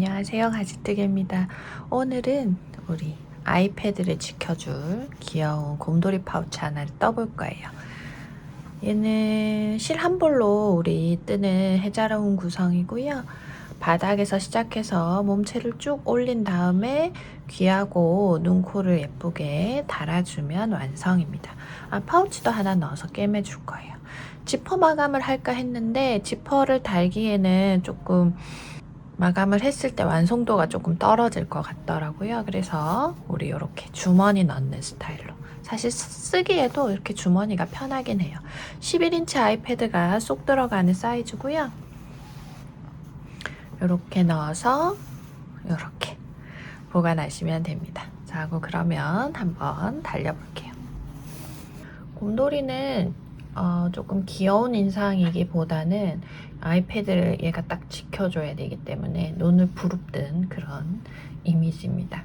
안녕하세요, 가지뜨개입니다. 오늘은 우리 아이패드를 지켜줄 귀여운 곰돌이 파우치 하나를 떠볼 거예요. 얘는 실 한 볼로 우리 뜨는 해자로운 구성이고요. 바닥에서 시작해서 몸체를 쭉 올린 다음에 귀하고 눈, 코를 예쁘게 달아주면 완성입니다. 파우치도 하나 넣어서 꿰매줄 거예요. 지퍼 마감을 할까 했는데 지퍼를 달기에는 조금 마감을 했을 때 완성도가 조금 떨어질 것 같더라고요. 그래서 우리 이렇게 주머니 넣는 스타일로. 사실 쓰기에도 이렇게 주머니가 편하긴 해요. 11인치 아이패드가 쏙 들어가는 사이즈고요. 이렇게 넣어서 이렇게 보관하시면 됩니다. 자, 그러면 한번 달려볼게요. 곰돌이는 조금 귀여운 인상이기보다는 아이패드를 얘가 딱 지켜줘야 되기 때문에 눈을 부릅뜬 그런 이미지입니다.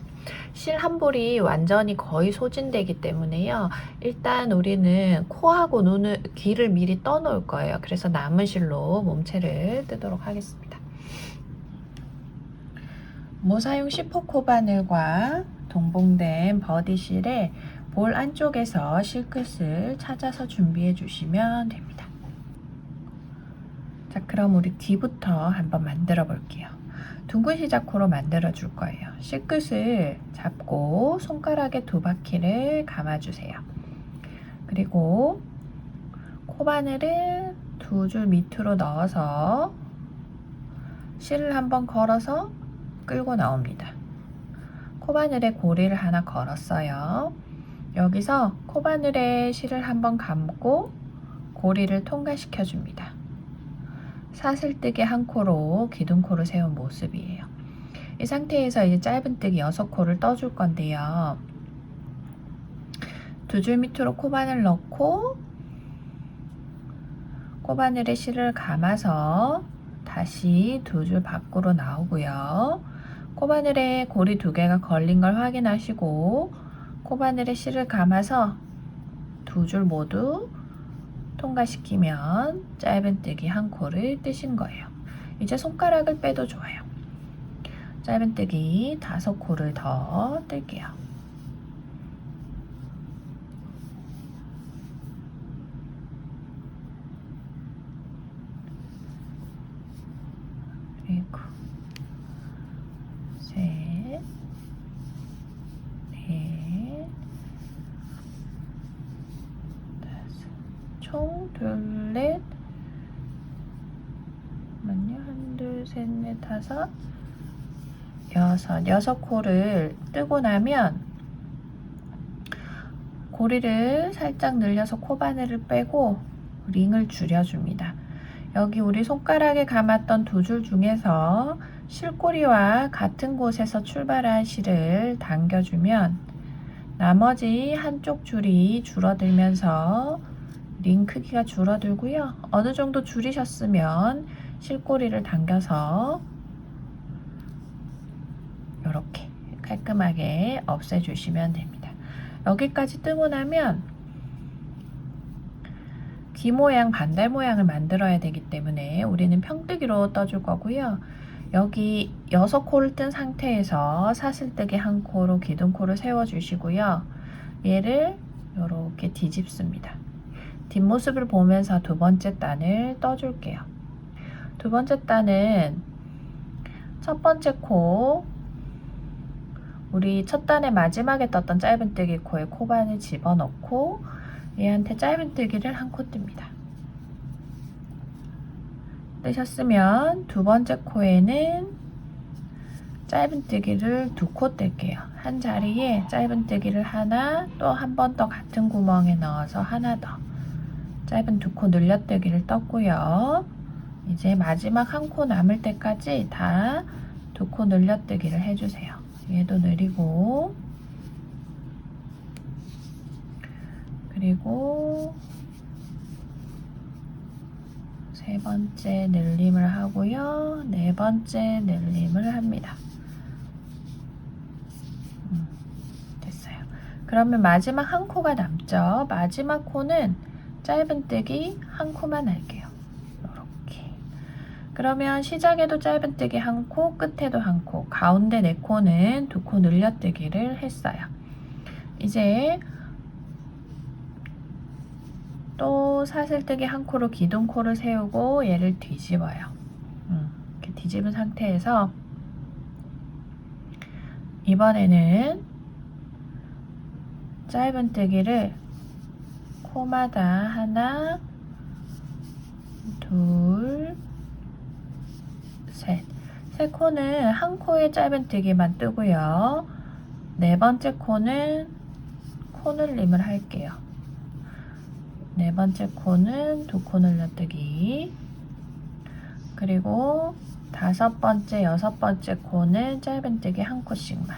실 한 볼이 완전히 거의 소진되기 때문에요. 일단 우리는 코하고 눈을, 귀를 미리 떠놓을 거예요. 그래서 남은 실로 몸체를 뜨도록 하겠습니다. 모사용 C4 코바늘과 동봉된 버디실에 볼 안쪽에서 실끝을 찾아서 준비해 주시면 됩니다. 자, 그럼 우리 뒤부터 한번 만들어 볼게요. 둥근 시작코로 만들어 줄 거예요. 실끝을 잡고 손가락에 2바퀴를 감아 주세요. 그리고 코바늘을 2줄 밑으로 넣어서 실을 한번 걸어서 끌고 나옵니다. 코바늘에 고리를 하나 걸었어요. 여기서 코바늘에 실을 한번 감고 고리를 통과시켜 줍니다. 사슬뜨기 한 코로 기둥코를 세운 모습이에요. 이 상태에서 이제 짧은뜨기 6코를 떠줄 건데요. 2줄 밑으로 코바늘 넣고 코바늘에 실을 감아서 다시 2줄 밖으로 나오고요. 코바늘에 고리 2개가 걸린 걸 확인하시고 코바늘에 실을 감아서 2줄 모두 통과시키면 짧은뜨기 한 코를 뜨신 거예요. 이제 손가락을 빼도 좋아요. 짧은뜨기 5코를 더 뜰게요. 그리고 셋, 넷, 다섯, 총 둘, 셋, 넷, 다섯, 여섯 코를 뜨고 나면 고리를 살짝 늘려서 코바늘을 빼고 링을 줄여줍니다. 여기 우리 손가락에 감았던 2줄 중에서 실꼬리와 같은 곳에서 출발한 실을 당겨주면 나머지 한쪽 줄이 줄어들면서 링 크기가 줄어들고요. 어느 정도 줄이셨으면 실꼬리를 당겨서 이렇게 깔끔하게 없애주시면 됩니다. 여기까지 뜨고 나면 귀 모양, 반달 모양을 만들어야 되기 때문에 우리는 평뜨기로 떠줄 거고요. 여기 6코를 뜬 상태에서 사슬뜨기 1코로 기둥코를 세워주시고요. 얘를 이렇게 뒤집습니다. 뒷모습을 보면서 2번째 단을 떠줄게요. 2번째 단은 첫 번째 코, 우리 첫 단의 마지막에 떴던 짧은뜨기 코에 코바늘 집어넣고 얘한테 짧은뜨기를 1코 뜹니다. 뜨셨으면 2번째 코에는 짧은뜨기를 2코 뜰게요. 한 자리에 짧은뜨기를 하나, 또 한 번 더 같은 구멍에 넣어서 하나 더 짧은 2코 늘려뜨기를 떴고요. 이제 마지막 1코 남을 때까지 다 2코 늘려뜨기를 해주세요. 얘도 느리고, 그리고 3번째 늘림을 하고요. 4번째 늘림을 합니다. 됐어요. 그러면 마지막 1코가 남죠. 마지막 코는 짧은뜨기 1코만 할게요. 이렇게. 그러면 시작에도 짧은뜨기 1코, 끝에도 1코, 가운데 4코는 2코 늘려뜨기를 했어요. 이제 또 사슬뜨기 1코로 기둥코를 세우고 얘를 뒤집어요. 이렇게 뒤집은 상태에서 이번에는 짧은뜨기를 코마다 하나, 둘, 셋. 세 코는 한 코에 짧은뜨기만 뜨고요. 네 번째 코는 코늘림을 할게요. 네 번째 코는 2코 늘려뜨기. 그리고 5번째, 6번째 코는 짧은뜨기 1코씩만.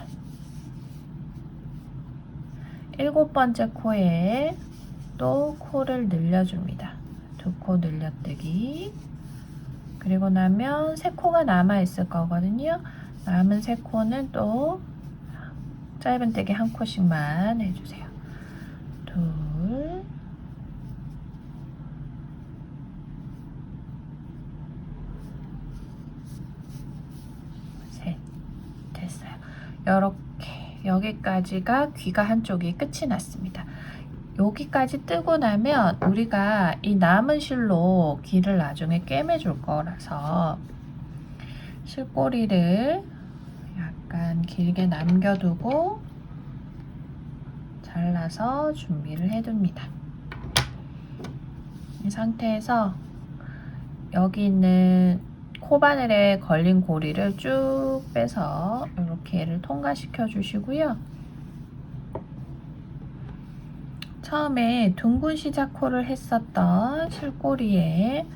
7번째 코에 또 코를 늘려줍니다. 2코 늘려뜨기. 그리고 나면 3코가 남아 있을 거거든요. 남은 3코는 또 짧은뜨기 1코씩만 해주세요. 둘, 셋. 됐어요. 이렇게 여기까지가 귀가 한쪽이 끝이 났습니다. 여기까지 뜨고 나면 우리가 이 남은 실로 귀를 나중에 꿰매줄 거라서 실꼬리를 약간 길게 남겨두고 잘라서 준비를 해둡니다. 이 상태에서 여기 있는 코바늘에 걸린 고리를 쭉 빼서 이렇게 얘를 통과시켜 주시고요. 처음에 둥근 시작코를 했었던 실꼬리에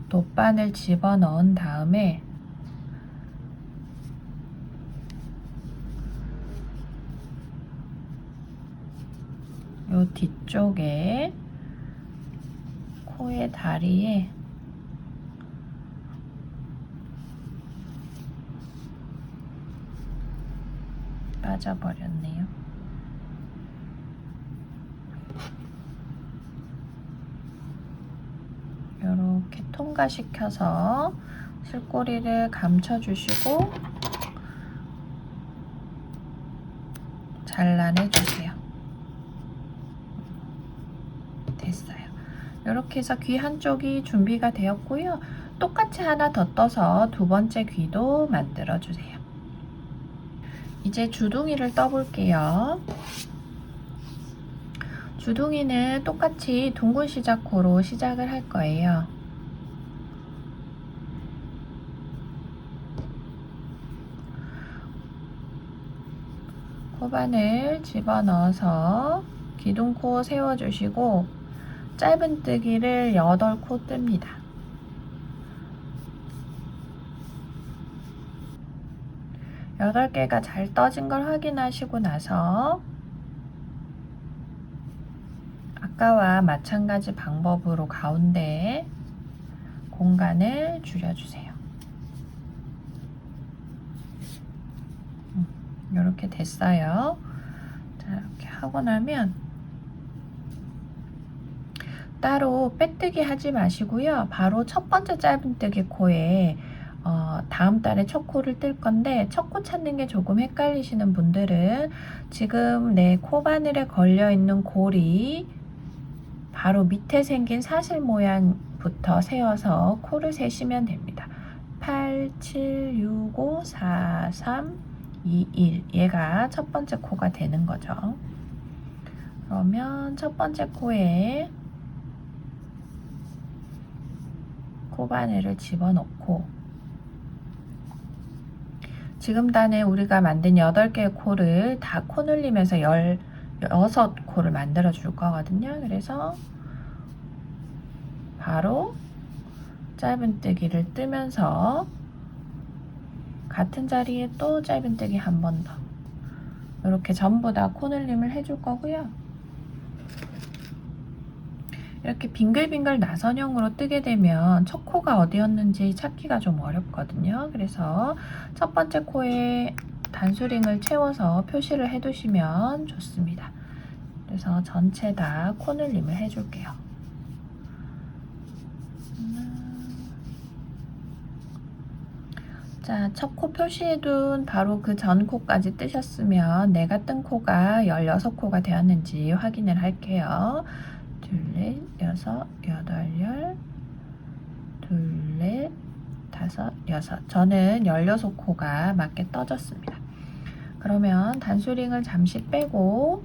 돗바늘 집어넣은 다음에 요 뒤쪽에 코의 다리에 빠져버렸네요. 이렇게 통과시켜서 실꼬리를 감춰주시고 잘라내주세요. 됐어요. 이렇게 해서 귀 한쪽이 준비가 되었고요. 똑같이 하나 더 떠서 2번째 귀도 만들어주세요. 이제 주둥이를 떠볼게요. 주둥이는 똑같이 둥근 시작코로 시작을 할 거예요. 코바늘 집어넣어서 기둥코 세워주시고 짧은뜨기를 8코 뜹니다. 여덟 개가 잘 떠진 걸 확인하시고 나서 아까와 마찬가지 방법으로 가운데 공간을 줄여주세요. 이렇게 됐어요. 자, 이렇게 하고 나면 따로 빼뜨기 하지 마시고요. 바로 첫 번째 짧은뜨기 코에 다음 달에 첫 코를 뜰 건데 첫 코 찾는 게 조금 헷갈리시는 분들은 지금 내 코바늘에 걸려 있는 골이 바로 밑에 생긴 사슬 모양부터 세워서 코를 세시면 됩니다. 8, 7, 6, 5, 4, 3, 2, 1 얘가 첫 번째 코가 되는 거죠. 그러면 첫 번째 코에 코바늘을 집어넣고 지금 단에 우리가 만든 8개의 코를 다 코 늘리면서 16코를 만들어 줄 거거든요. 그래서 바로 짧은뜨기를 뜨면서 같은 자리에 또 짧은뜨기 한 번 더 이렇게 전부 다 코 늘림을 해줄 거고요. 이렇게 빙글빙글 나선형으로 뜨게 되면 첫 코가 어디였는지 찾기가 좀 어렵거든요. 그래서 첫 번째 코에 단수링을 채워서 표시를 해두시면 좋습니다. 그래서 전체 다 코늘림을 해줄게요. 하나, 자, 첫 코 표시해둔 바로 그 전 코까지 뜨셨으면 내가 뜬 코가 16코가 되었는지 확인을 할게요. 둘, 넷, 여섯, 여덟, 열, 둘, 넷, 다섯, 여섯. 저는 16코가 맞게 떠졌습니다. 그러면 단수링을 잠시 빼고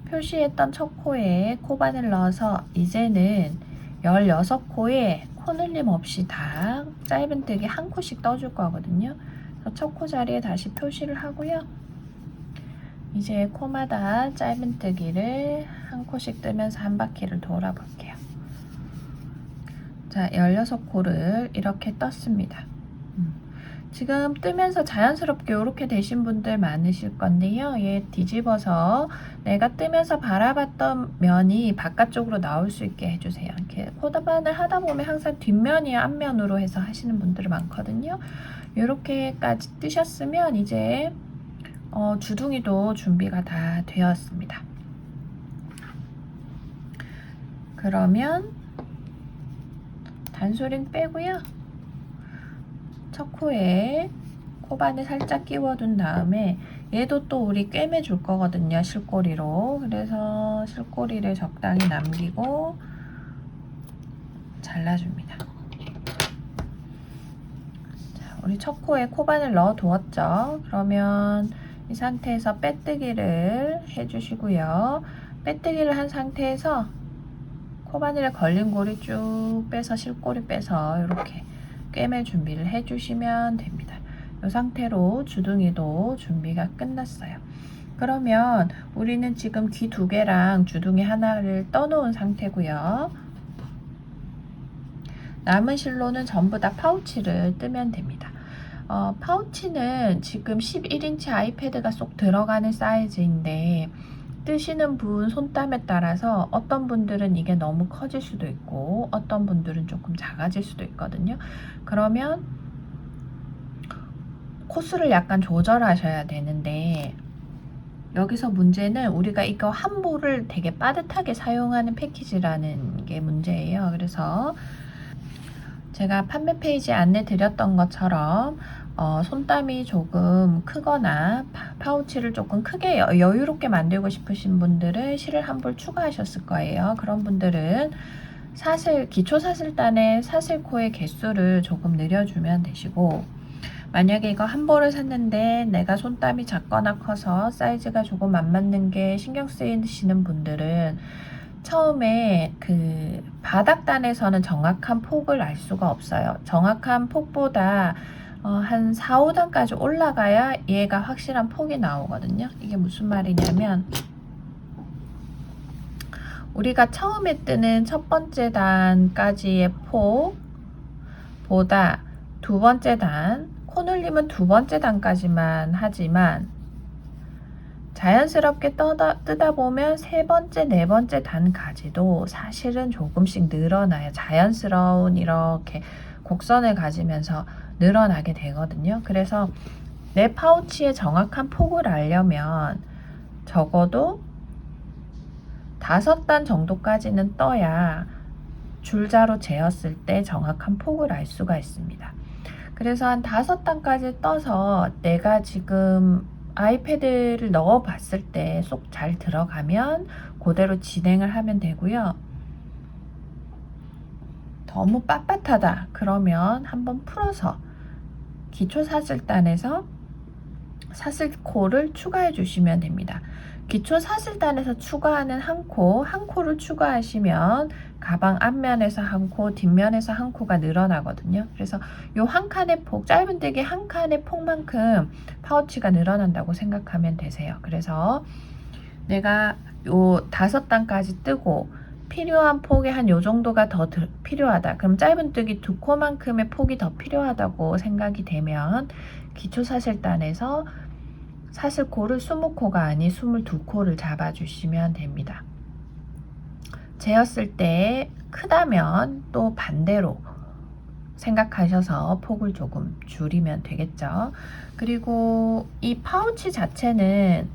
표시했던 첫 코에 코바늘 넣어서 이제는 16코에 코늘림 없이 다 짧은뜨기 한 코씩 떠줄 거거든요. 그래서 첫 코 자리에 다시 표시를 하고요. 이제 코마다 짧은뜨기를 한 코씩 뜨면서 한 바퀴를 돌아볼게요. 자, 16코를 이렇게 떴습니다. 지금 뜨면서 자연스럽게 이렇게 되신 분들 많으실 건데요. 얘 뒤집어서 내가 뜨면서 바라봤던 면이 바깥쪽으로 나올 수 있게 해주세요. 이렇게 코바늘 하다 보면 항상 뒷면이 앞면으로 해서 하시는 분들이 많거든요. 이렇게까지 뜨셨으면 이제 주둥이도 준비가 다 되었습니다. 그러면 단수링 빼고요. 첫 코에 코바늘 살짝 끼워둔 다음에 얘도 또 우리 꿰매줄 거거든요. 실꼬리로. 그래서 실꼬리를 적당히 남기고 잘라줍니다. 자, 우리 첫 코에 코바늘 넣어 두었죠. 그러면 이 상태에서 빼뜨기를 해주시고요. 빼뜨기를 한 상태에서 코바늘에 걸린 고리 쭉 빼서 실꼬리 빼서 이렇게 꿰맬 준비를 해주시면 됩니다. 이 상태로 주둥이도 준비가 끝났어요. 그러면 우리는 지금 귀 2개랑 주둥이 하나를 떠놓은 상태고요. 남은 실로는 전부 다 파우치를 뜨면 됩니다. 파우치는 지금 11인치 아이패드가 쏙 들어가는 사이즈인데 뜨시는 분 손땀에 따라서 어떤 분들은 이게 너무 커질 수도 있고 어떤 분들은 조금 작아질 수도 있거든요. 그러면 코수를 약간 조절하셔야 되는데 여기서 문제는 우리가 이거 한 볼을 되게 빠듯하게 사용하는 패키지라는 게 문제예요. 그래서 제가 판매 페이지에 안내 드렸던 것처럼 손땀이 조금 크거나 파우치를 조금 크게 여유롭게 만들고 싶으신 분들은 실을 한 볼 추가하셨을 거예요. 그런 분들은 기초 사슬단의 사슬코의 개수를 조금 늘려주면 되시고, 만약에 이거 한 볼을 샀는데 내가 손땀이 작거나 커서 사이즈가 조금 안 맞는 게 신경 쓰이시는 분들은 처음에 그 바닥단에서는 정확한 폭을 알 수가 없어요. 정확한 폭보다 한 4, 5단까지 올라가야 얘가 확실한 폭이 나오거든요. 이게 무슨 말이냐면 우리가 처음에 뜨는 첫 번째 단까지의 폭보다 두 번째 단, 코늘림은 두 번째 단까지만 하지만 자연스럽게 뜨다 보면 세 번째, 네 번째 단까지도 사실은 조금씩 늘어나요. 자연스러운 이렇게 곡선을 가지면서 늘어나게 되거든요. 그래서 내 파우치의 정확한 폭을 알려면 적어도 5단 정도까지는 떠야 줄자로 재었을 때 정확한 폭을 알 수가 있습니다. 그래서 한 5단까지 떠서 내가 지금 아이패드를 넣어 봤을 때 쏙 잘 들어가면 그대로 진행을 하면 되고요. 너무 빳빳하다 그러면 한번 풀어서 기초 사슬단에서 사슬코를 추가해 주시면 됩니다. 기초 사슬단에서 추가하는 한 코를 추가하시면 가방 앞면에서 한 코, 뒷면에서 한 코가 늘어나거든요. 그래서 요 한 칸의 폭, 짧은뜨기 한 칸의 폭만큼 파우치가 늘어난다고 생각하면 되세요. 그래서 내가 요 5단까지 뜨고 필요한 폭이 한 요 정도가 더 필요하다. 그럼 짧은뜨기 2코만큼의 폭이 더 필요하다고 생각이 되면 기초 사슬단에서 사슬코를 20코가 아닌 22코를 잡아주시면 됩니다. 재었을 때 크다면 또 반대로 생각하셔서 폭을 조금 줄이면 되겠죠. 그리고 이 파우치 자체는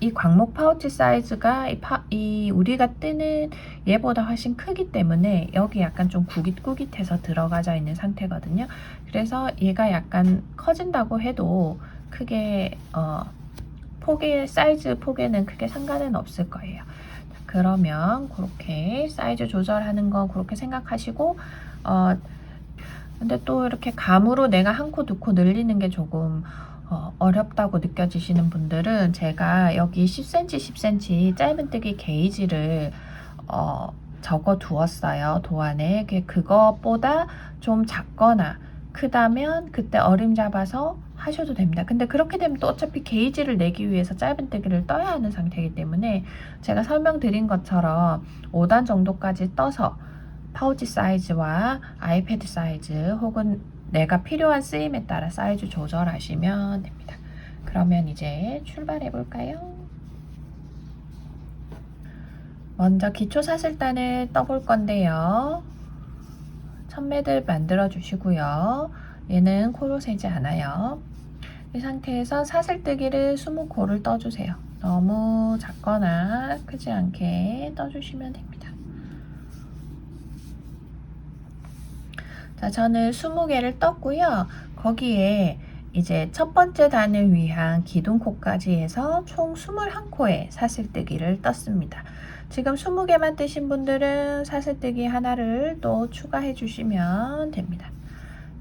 이 광목 파우치 사이즈가 이 우리가 뜨는 얘보다 훨씬 크기 때문에 여기 약간 좀 구깃구깃해서 들어가져 있는 상태거든요. 그래서 얘가 약간 커진다고 해도 크게 사이즈 폭에는 크게 상관은 없을 거예요. 그러면 그렇게 사이즈 조절하는 거 그렇게 생각하시고 근데 또 이렇게 감으로 내가 한 코, 두 코 늘리는 게 조금 어렵다고 느껴지시는 분들은 제가 여기 10cm, 10cm 짧은뜨기 게이지를 적어 두었어요. 도안에. 그것보다 좀 작거나 크다면 그때 어림 잡아서 하셔도 됩니다. 근데 그렇게 되면 또 어차피 게이지를 내기 위해서 짧은뜨기를 떠야 하는 상태이기 때문에 제가 설명드린 것처럼 5단 정도까지 떠서 파우치 사이즈와 아이패드 사이즈 혹은 내가 필요한 쓰임에 따라 사이즈 조절하시면 됩니다. 그러면 이제 출발해 볼까요? 먼저 기초 사슬단을 떠볼 건데요. 천매들 만들어 주시고요. 얘는 코로 세지 않아요. 이 상태에서 사슬뜨기를 20코를 떠주세요. 너무 작거나 크지 않게 떠주시면 됩니다. 자, 저는 20개를 떴고요. 거기에 이제 첫 번째 단을 위한 기둥코까지 해서 총 21코의 사슬뜨기를 떴습니다. 지금 20개만 뜨신 분들은 사슬뜨기 하나를 또 추가해 주시면 됩니다.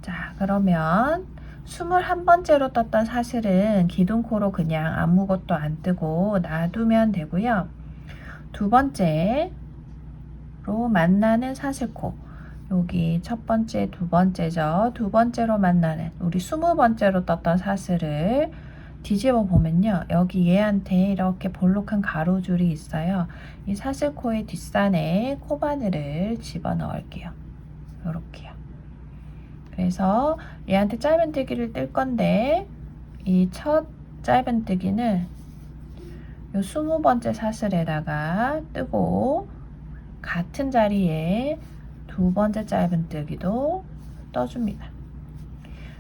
자, 그러면 21번째로 떴던 사슬은 기둥코로 그냥 아무것도 안 뜨고 놔두면 되고요. 두 번째로 만나는 사슬코, 여기 첫 번째, 두 번째죠. 두 번째로 만나는 우리 20번째로 떴던 사슬을 뒤집어 보면요. 여기 얘한테 이렇게 볼록한 가로줄이 있어요. 이 사슬코의 뒷산에 코바늘을 집어 넣을게요. 이렇게요. 그래서 얘한테 짧은뜨기를 뜰 건데 이 첫 짧은뜨기는 요 20번째 사슬에다가 뜨고 같은 자리에 두 번째 짧은뜨기도 떠줍니다.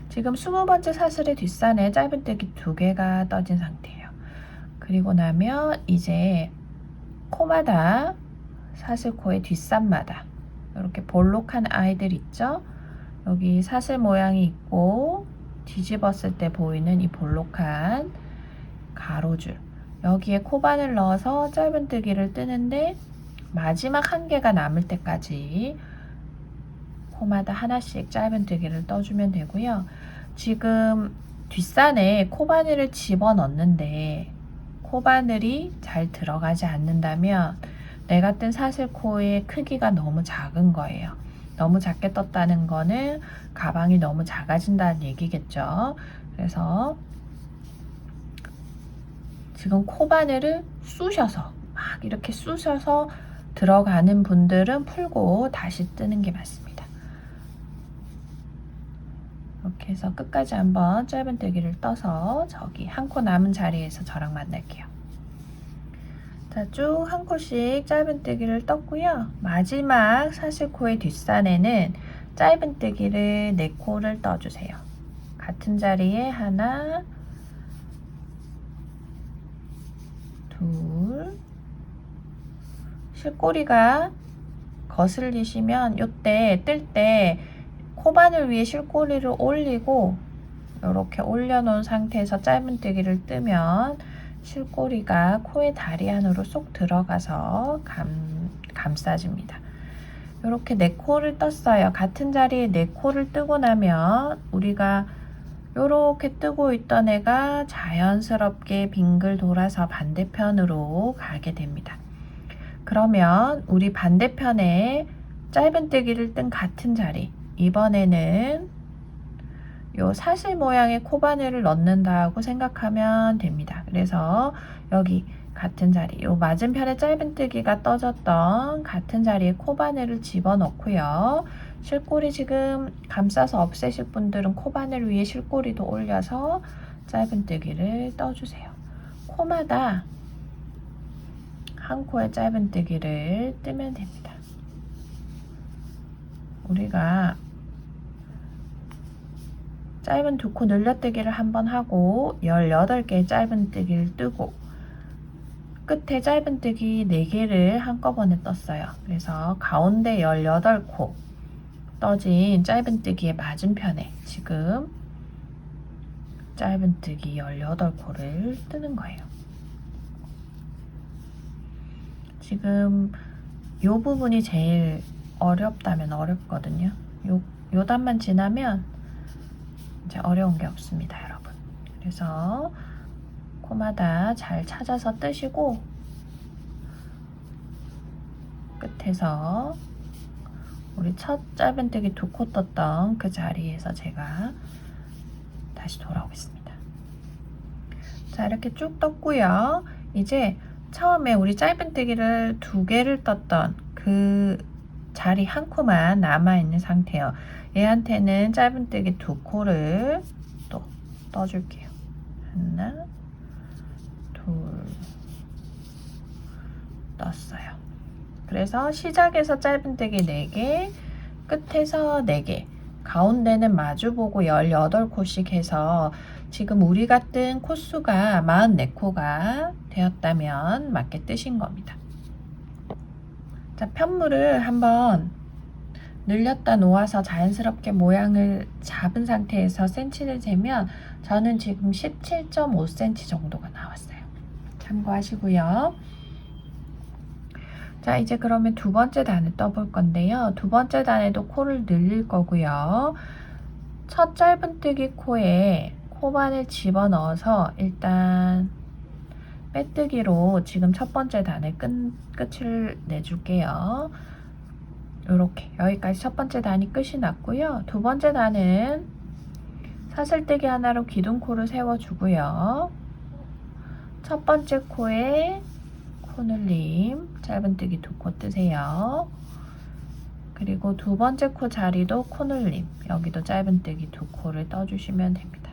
지금 20번째 사슬의 뒷산에 짧은뜨기 2개가 떠진 상태예요. 그리고 나면 이제 코마다 사슬코의 뒷산마다 이렇게 볼록한 아이들 있죠? 여기 사슬 모양이 있고 뒤집었을 때 보이는 이 볼록한 가로줄, 여기에 코바늘 넣어서 짧은뜨기를 뜨는데 마지막 한 개가 남을 때까지 코마다 하나씩 짧은뜨기를 떠주면 되고요. 지금 뒷산에 코바늘을 집어넣는데 코바늘이 잘 들어가지 않는다면 내가 뜬 사슬코의 크기가 너무 작은 거예요. 너무 작게 떴다는 거는 가방이 너무 작아진다는 얘기겠죠. 그래서 지금 코바늘을 쑤셔서 막 이렇게 쑤셔서 들어가는 분들은 풀고 다시 뜨는 게 맞습니다. 이렇게 해서 끝까지 한번 짧은뜨기를 떠서 저기 한 코 남은 자리에서 저랑 만날게요. 자, 쭉 한 코씩 짧은뜨기를 떴고요. 마지막 사슬코의 뒷산에는 짧은뜨기를 4코를 떠주세요. 같은 자리에 하나, 둘, 실꼬리가 거슬리시면 요때 뜰 때 코바늘 위에 실꼬리를 올리고 이렇게 올려놓은 상태에서 짧은뜨기를 뜨면 실꼬리가 코의 다리 안으로 쏙 들어가서 감싸집니다. 이렇게 4코를 떴어요. 같은 자리에 4코를 뜨고 나면 우리가 이렇게 뜨고 있던 애가 자연스럽게 빙글 돌아서 반대편으로 가게 됩니다. 그러면 우리 반대편에 짧은뜨기를 뜬 같은 자리, 이번에는 요 사슬 모양의 코바늘을 넣는다고 생각하면 됩니다. 그래서 여기 같은 자리, 요 맞은편에 짧은뜨기가 떠졌던 같은 자리에 코바늘을 집어넣고요. 실꼬리 지금 감싸서 없애실 분들은 코바늘 위에 실꼬리도 올려서 짧은뜨기를 떠주세요. 코마다 한 코의 짧은뜨기를 뜨면 됩니다. 우리가 짧은 2코 늘려뜨기를 한번 하고 18개의 짧은뜨기를 뜨고 끝에 짧은뜨기 4개를 한꺼번에 떴어요. 그래서 가운데 18코 떠진 짧은뜨기의 맞은편에 지금 짧은뜨기 18코를 뜨는 거예요. 지금 요 부분이 제일 어렵다면 어렵거든요. 요 단만 지나면 이제 어려운 게 없습니다, 여러분. 그래서 코마다 잘 찾아서 뜨시고 끝에서 우리 첫 짧은뜨기 2코 떴던 그 자리에서 제가 다시 돌아오겠습니다. 자, 이렇게 쭉 떴고요. 이제 처음에 우리 짧은뜨기를 2개를 떴던 그 자리 한 코만 남아있는 상태예요. 얘한테는 짧은뜨기 2코를 또 떠줄게요. 하나, 둘, 떴어요. 그래서 시작에서 짧은뜨기 4개, 끝에서 4개, 가운데는 마주보고 18코씩 해서 지금 우리가 뜬 코수가 44코가 되었다면 맞게 뜨신 겁니다. 자, 편물을 한번 늘렸다 놓아서 자연스럽게 모양을 잡은 상태에서 센치를 재면 저는 지금 17.5cm 정도가 나왔어요. 참고하시고요. 자, 이제 그러면 2번째 단을 떠볼 건데요. 2번째 단에도 코를 늘릴 거고요. 첫 짧은뜨기 코에 코반을 집어넣어서 일단 빼뜨기로 지금 첫 번째 단의 끝을 내줄게요. 이렇게 여기까지 첫 번째 단이 끝이 났고요. 2번째 단은 사슬뜨기 하나로 기둥코를 세워주고요. 첫 번째 코에 코늘림 짧은뜨기 2코 뜨세요. 그리고 2번째 코 자리도 코늘림, 여기도 짧은뜨기 2코를 떠주시면 됩니다.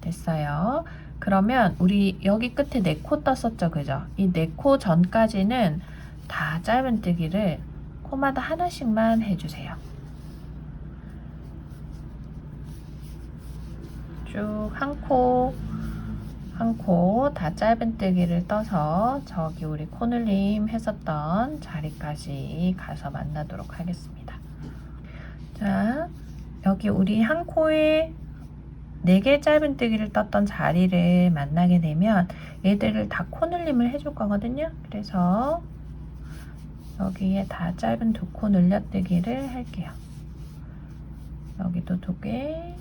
됐어요. 그러면 우리 여기 끝에 4코 떴었죠, 그죠? 이 4코 전까지는 다 짧은뜨기를 코마다 하나씩만 해주세요. 쭉 한 코 다 짧은뜨기를 떠서 저기 우리 코늘림 했었던 자리까지 가서 만나도록 하겠습니다. 자, 여기 우리 한 코에 4개 짧은뜨기를 떴던 자리를 만나게 되면 얘들을 다 코늘림을 해줄 거거든요. 그래서 여기에 다 짧은 2코 늘려뜨기를 할게요. 여기도 2개,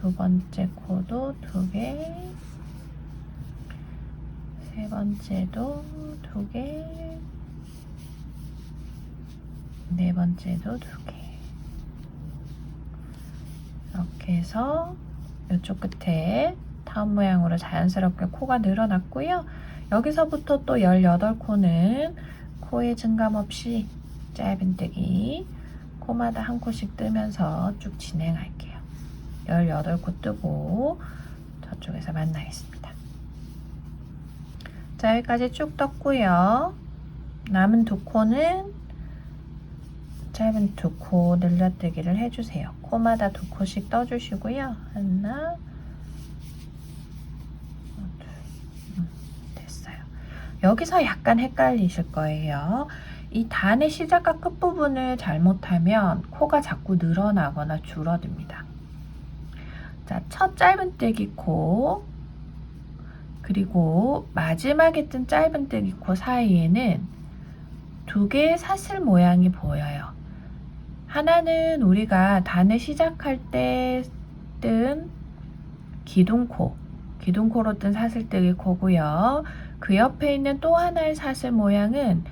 2번째 코도 2개, 3번째도 2개, 4번째도 2개. 이렇게 해서 이쪽 끝에 타원 모양으로 자연스럽게 코가 늘어났고요. 여기서부터 또 18코는 코에 증감 없이 짧은뜨기 코마다 한 코씩 뜨면서 쭉 진행할게요. 18코 뜨고 저쪽에서 만나겠습니다. 자, 여기까지 쭉 떴고요. 남은 2코는 짧은 2코 늘려뜨기를 해주세요. 코마다 2코씩 떠주시고요. 하나, 둘, 됐어요. 여기서 약간 헷갈리실 거예요. 이 단의 시작과 끝부분을 잘못하면 코가 자꾸 늘어나거나 줄어듭니다. 자, 첫 짧은뜨기 코 그리고 마지막에 뜬 짧은뜨기 코 사이에는 2개의 사슬 모양이 보여요. 하나는 우리가 단을 시작할 때 뜬 기둥코로 뜬 사슬뜨기 코고요. 그 옆에 있는 또 하나의 사슬 모양은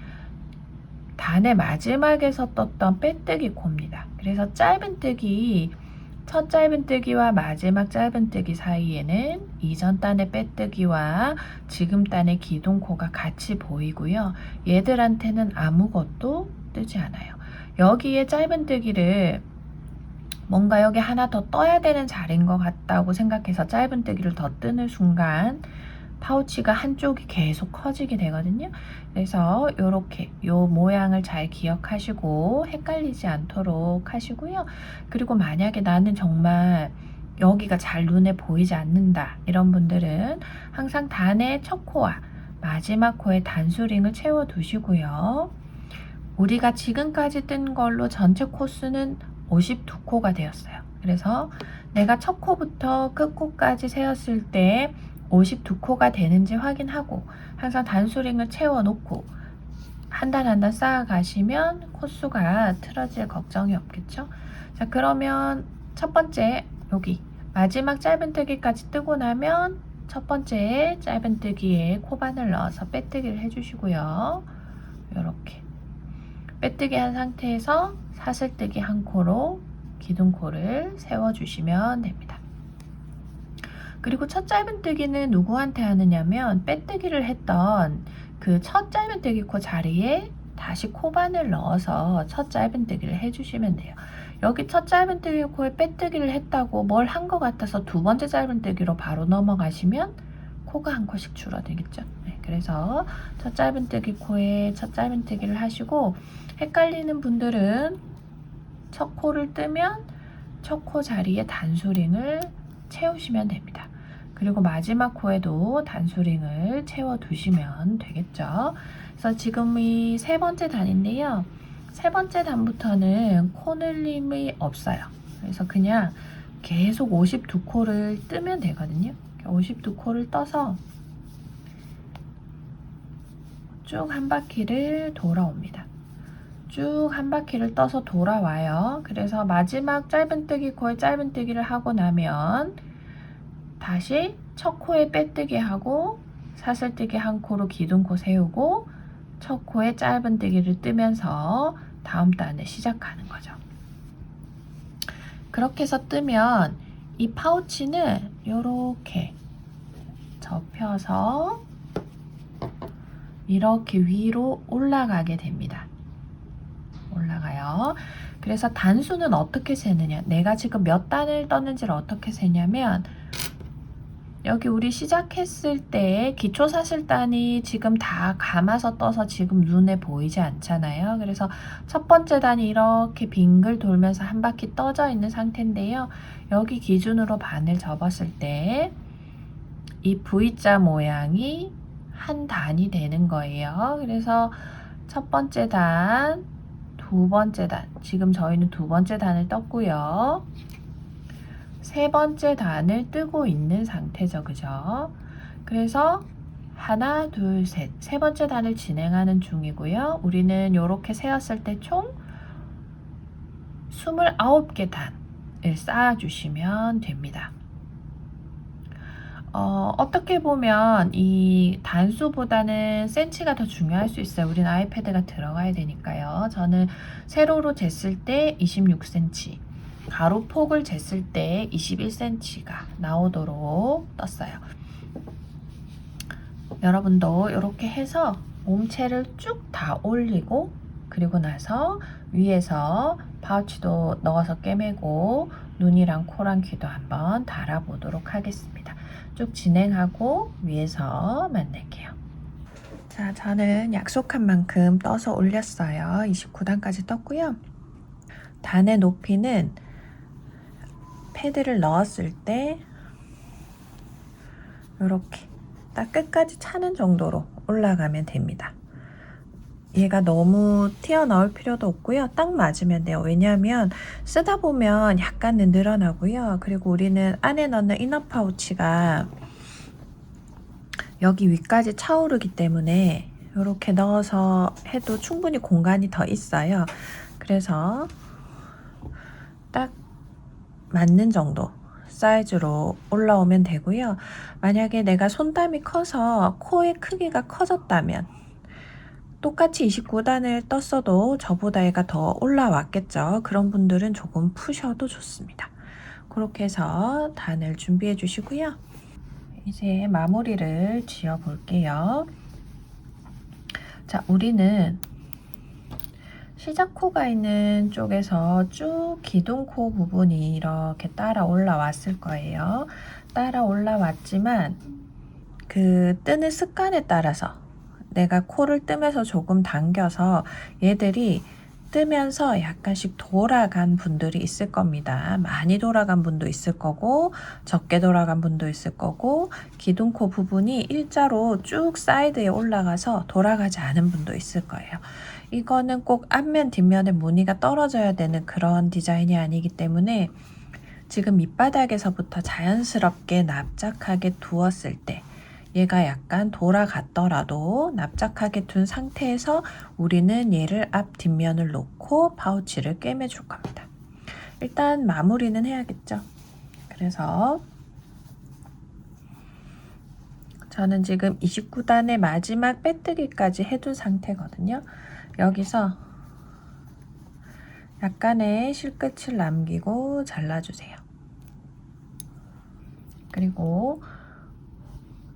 단의 마지막에서 떴던 빼뜨기 코입니다. 그래서 짧은뜨기, 첫 짧은뜨기와 마지막 짧은뜨기 사이에는 이전 단의 빼뜨기와 지금 단의 기둥코가 같이 보이고요. 얘들한테는 아무것도 뜨지 않아요. 여기에 짧은뜨기를 뭔가 여기 하나 더 떠야 되는 자리인 것 같다고 생각해서 짧은뜨기를 더 뜨는 순간 파우치가 한쪽이 계속 커지게 되거든요. 그래서 이렇게 요 모양을 잘 기억하시고 헷갈리지 않도록 하시고요. 그리고 만약에 나는 정말 여기가 잘 눈에 보이지 않는다 이런 분들은 항상 단의 첫 코와 마지막 코에 단수링을 채워 두시고요. 우리가 지금까지 뜬 걸로 전체 코수는 52코가 되었어요. 그래서 내가 첫 코부터 끝 코까지 세었을 때 52코가 되는지 확인하고 항상 단수링을 채워 놓고 한 단 한 단 쌓아 가시면 코수가 틀어질 걱정이 없겠죠. 자, 그러면 첫 번째 여기 마지막 짧은뜨기까지 뜨고 나면 첫 번째 짧은뜨기에 코바늘 넣어서 빼뜨기를 해주시고요. 이렇게 빼뜨기 한 상태에서 사슬뜨기 한 코로 기둥코를 세워주시면 됩니다. 그리고 첫 짧은뜨기는 누구한테 하느냐면 빼뜨기를 했던 그 첫 짧은뜨기 코 자리에 다시 코바늘 넣어서 첫 짧은뜨기를 해주시면 돼요. 여기 첫 짧은뜨기 코에 빼뜨기를 했다고 뭘 한 것 같아서 두 번째 짧은뜨기로 바로 넘어가시면 코가 한 코씩 줄어들겠죠. 네, 그래서 첫 짧은뜨기 코에 첫 짧은뜨기를 하시고 헷갈리는 분들은 첫 코를 뜨면 첫 코 자리에 단수링을 채우시면 됩니다. 그리고 마지막 코에도 단수링을 채워 두시면 되겠죠. 그래서 지금 이 세 번째 단인데요. 세 번째 단부터는 코늘림이 없어요. 그래서 그냥 계속 52코를 뜨면 되거든요. 52코를 떠서 쭉 한 바퀴를 돌아옵니다. 쭉 한 바퀴를 떠서 돌아와요. 그래서 마지막 짧은뜨기 코에 짧은뜨기를 하고 나면 다시 첫 코에 빼뜨기 하고 사슬뜨기 한 코로 기둥코 세우고 첫 코에 짧은뜨기를 뜨면서 다음 단을 시작하는 거죠. 그렇게 해서 뜨면 이 파우치는 이렇게 접혀서 이렇게 위로 올라가게 됩니다. 올라가요. 그래서 단수는 어떻게 세느냐, 내가 지금 몇 단을 떴는지를 어떻게 세냐면 여기 우리 시작했을 때 기초사슬단이 지금 다 감아서 떠서 지금 눈에 보이지 않잖아요. 그래서 첫 번째 단이 이렇게 빙글 돌면서 한 바퀴 떠져 있는 상태인데요. 여기 기준으로 바늘 접었을 때 이 V자 모양이 한 단이 되는 거예요. 그래서 첫 번째 단, 두 번째 단, 지금 저희는 두 번째 단을 떴고요. 세 번째 단을 뜨고 있는 상태죠. 그죠? 그래서 하나, 둘, 셋. 세 번째 단을 진행하는 중이고요. 우리는 이렇게 세었을 때 총 29개 단을 쌓아주시면 됩니다. 어떻게 보면 이 단수보다는 센치가 더 중요할 수 있어요. 우리는 아이패드가 들어가야 되니까요. 저는 세로로 쟀을 때 26cm, 가로폭을 쟀을 때 21cm가 나오도록 떴어요. 여러분도 이렇게 해서 몸체를 쭉 다 올리고 그리고 나서 위에서 파우치도 넣어서 꿰매고 눈이랑 코랑 귀도 한번 달아보도록 하겠습니다. 쭉 진행하고 위에서 만날게요. 자, 저는 약속한 만큼 떠서 올렸어요. 29단까지 떴고요. 단의 높이는 패드를 넣었을 때 이렇게 딱 끝까지 차는 정도로 올라가면 됩니다. 얘가 너무 튀어나올 필요도 없고요. 딱 맞으면 돼요. 왜냐하면 쓰다 보면 약간은 늘어나고요. 그리고 우리는 안에 넣는 이너 파우치가 여기 위까지 차오르기 때문에 이렇게 넣어서 해도 충분히 공간이 더 있어요. 그래서 딱 맞는 정도 사이즈로 올라오면 되고요. 만약에 내가 손땀이 커서 코의 크기가 커졌다면 똑같이 29단을 떴어도 저보다 얘가 더 올라왔겠죠. 그런 분들은 조금 푸셔도 좋습니다. 그렇게 해서 단을 준비해 주시고요. 이제 마무리를 지어 볼게요. 자, 우리는 시작코가 있는 쪽에서 쭉 기둥코 부분이 이렇게 따라 올라왔을 거예요. 따라 올라왔지만 그 뜨는 습관에 따라서 내가 코를 뜨면서 조금 당겨서 얘들이 뜨면서 약간씩 돌아간 분들이 있을 겁니다. 많이 돌아간 분도 있을 거고 적게 돌아간 분도 있을 거고 기둥코 부분이 일자로 쭉 사이드에 올라가서 돌아가지 않은 분도 있을 거예요. 이거는 꼭 앞면 뒷면에 무늬가 떨어져야 되는 그런 디자인이 아니기 때문에 지금 밑바닥에서부터 자연스럽게 납작하게 두었을 때 얘가 약간 돌아갔더라도 납작하게 둔 상태에서 우리는 얘를 앞 뒷면을 놓고 파우치를 꿰매줄 겁니다. 일단 마무리는 해야겠죠. 그래서 저는 지금 29단의 마지막 빼뜨기까지 해둔 상태거든요. 여기서 약간의 실끝을 남기고 잘라주세요. 그리고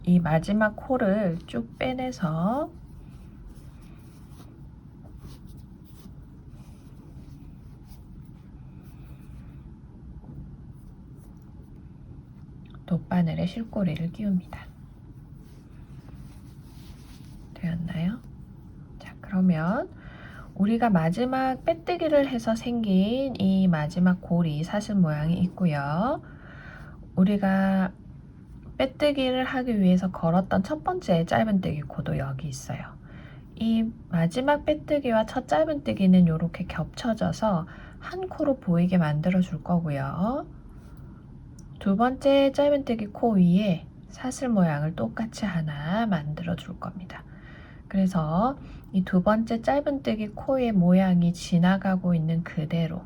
이 마지막 홀을 쭉 빼내서 돗바늘에 실꼬리를 끼웁니다. 되었나요? 자, 그러면 우리가 마지막 빼뜨기를 해서 생긴 이 마지막 고리 사슬 모양이 있고요. 우리가 빼뜨기를 하기 위해서 걸었던 첫 번째 짧은뜨기 코도 여기 있어요. 이 마지막 빼뜨기와 첫 짧은뜨기는 이렇게 겹쳐져서 한 코로 보이게 만들어 줄 거고요. 두 번째 짧은뜨기 코 위에 사슬 모양을 똑같이 하나 만들어 줄 겁니다. 그래서 이 두 번째 짧은뜨기 코의 모양이 지나가고 있는 그대로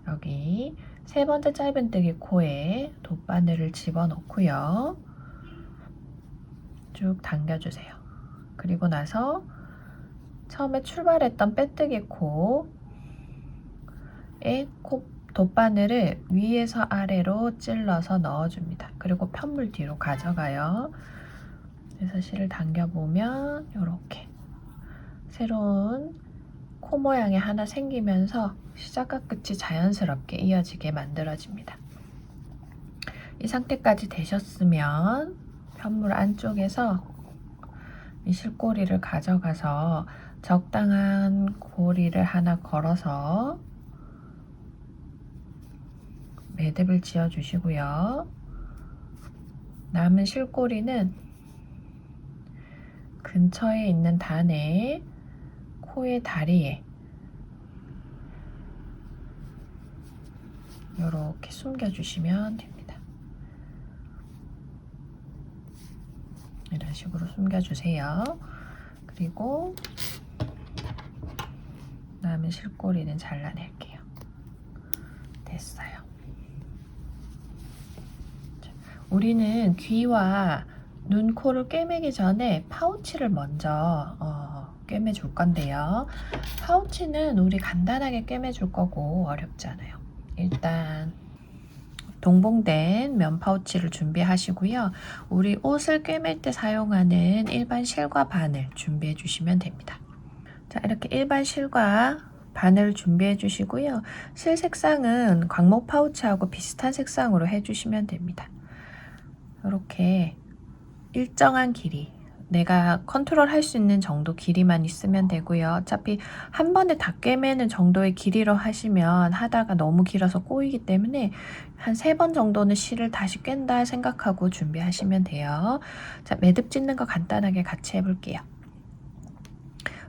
여기 세 번째 짧은뜨기 코에 돗바늘을 집어넣고요. 쭉 당겨주세요. 그리고 나서 처음에 출발했던 빼뜨기 코에 돗바늘을 위에서 아래로 찔러서 넣어줍니다. 그리고 편물 뒤로 가져가요. 그래서 실을 당겨보면 이렇게 새로운 코 모양이 하나 생기면서 시작과 끝이 자연스럽게 이어지게 만들어집니다. 이 상태까지 되셨으면 편물 안쪽에서 이 실꼬리를 가져가서 적당한 고리를 하나 걸어서 매듭을 지어 주시고요. 남은 실꼬리는 근처에 있는 단에 코의 다리에 이렇게 숨겨주시면 됩니다. 이런 식으로 숨겨주세요. 그리고 남은 실꼬리는 잘라낼게요. 됐어요. 자, 우리는 귀와 눈, 코를 꿰매기 전에 파우치를 먼저 꿰매줄 건데요. 파우치는 우리 간단하게 꿰매줄 거고 어렵지 않아요. 일단 동봉된 면 파우치를 준비하시고요. 우리 옷을 꿰맬 때 사용하는 일반 실과 바늘 준비해 주시면 됩니다. 자, 이렇게 일반 실과 바늘 준비해 주시고요. 실 색상은 광목 파우치하고 비슷한 색상으로 해주시면 됩니다. 이렇게 일정한 길이, 내가 컨트롤할 수 있는 정도 길이만 있으면 되고요. 어차피 한 번에 다 꿰매는 정도의 길이로 하시면 하다가 너무 길어서 꼬이기 때문에 한 3번 정도는 실을 다시 꿰다 생각하고 준비하시면 돼요. 자, 매듭 짓는 거 간단하게 같이 해볼게요.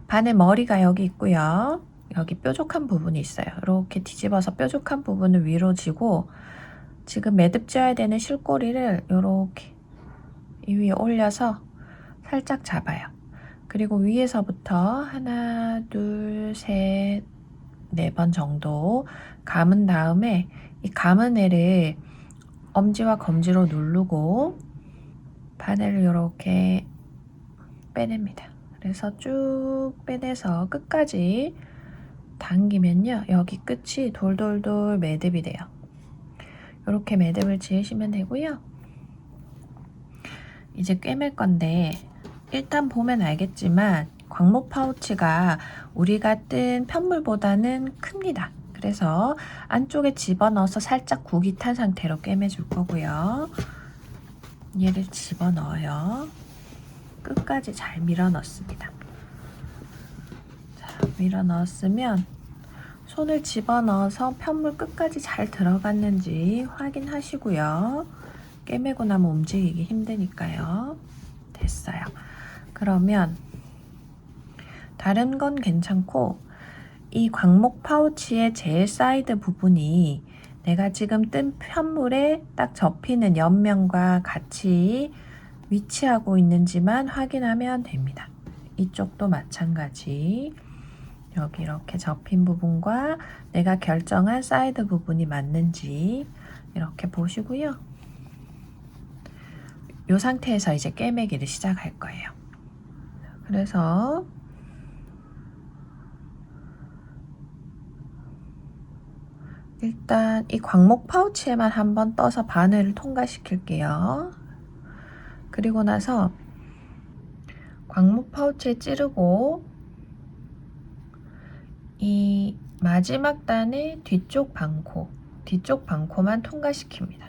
바늘 머리가 여기 있고요. 여기 뾰족한 부분이 있어요. 이렇게 뒤집어서 뾰족한 부분을 위로 지고 지금 매듭 지어야 되는 실꼬리를 이렇게 이 위에 올려서 살짝 잡아요. 그리고 위에서부터 하나, 둘, 셋, 4번 정도 감은 다음에 이 감은 애를 엄지와 검지로 누르고 바늘을 이렇게 빼냅니다. 그래서 쭉 빼내서 끝까지 당기면요. 여기 끝이 돌돌돌 매듭이 돼요. 이렇게 매듭을 지으시면 되고요. 이제 꿰맬 건데 일단 보면 알겠지만 광목 파우치가 우리가 뜬 편물보다는 큽니다. 그래서 안쪽에 집어넣어서 살짝 국이 탄 상태로 꿰매줄 거고요. 얘를 집어넣어요. 끝까지 잘 밀어 넣습니다. 자, 밀어 넣었으면 손을 집어넣어서 편물 끝까지 잘 들어갔는지 확인하시고요. 꿰매고 나면 움직이기 힘드니까요. 됐어요. 그러면 다른 건 괜찮고 이 광목 파우치의 제일 사이드 부분이 내가 지금 뜬 편물에 딱 접히는 옆면과 같이 위치하고 있는지만 확인하면 됩니다. 이쪽도 마찬가지. 여기 이렇게 접힌 부분과 내가 결정한 사이드 부분이 맞는지 이렇게 보시고요. 이 상태에서 이제 꿰매기를 시작할 거예요. 그래서 일단 이 광목 파우치에만 한번 떠서 바늘을 통과시킬게요. 그리고 나서 광목 파우치에 찌르고 이 마지막 단의 뒤쪽 방코만 통과시킵니다.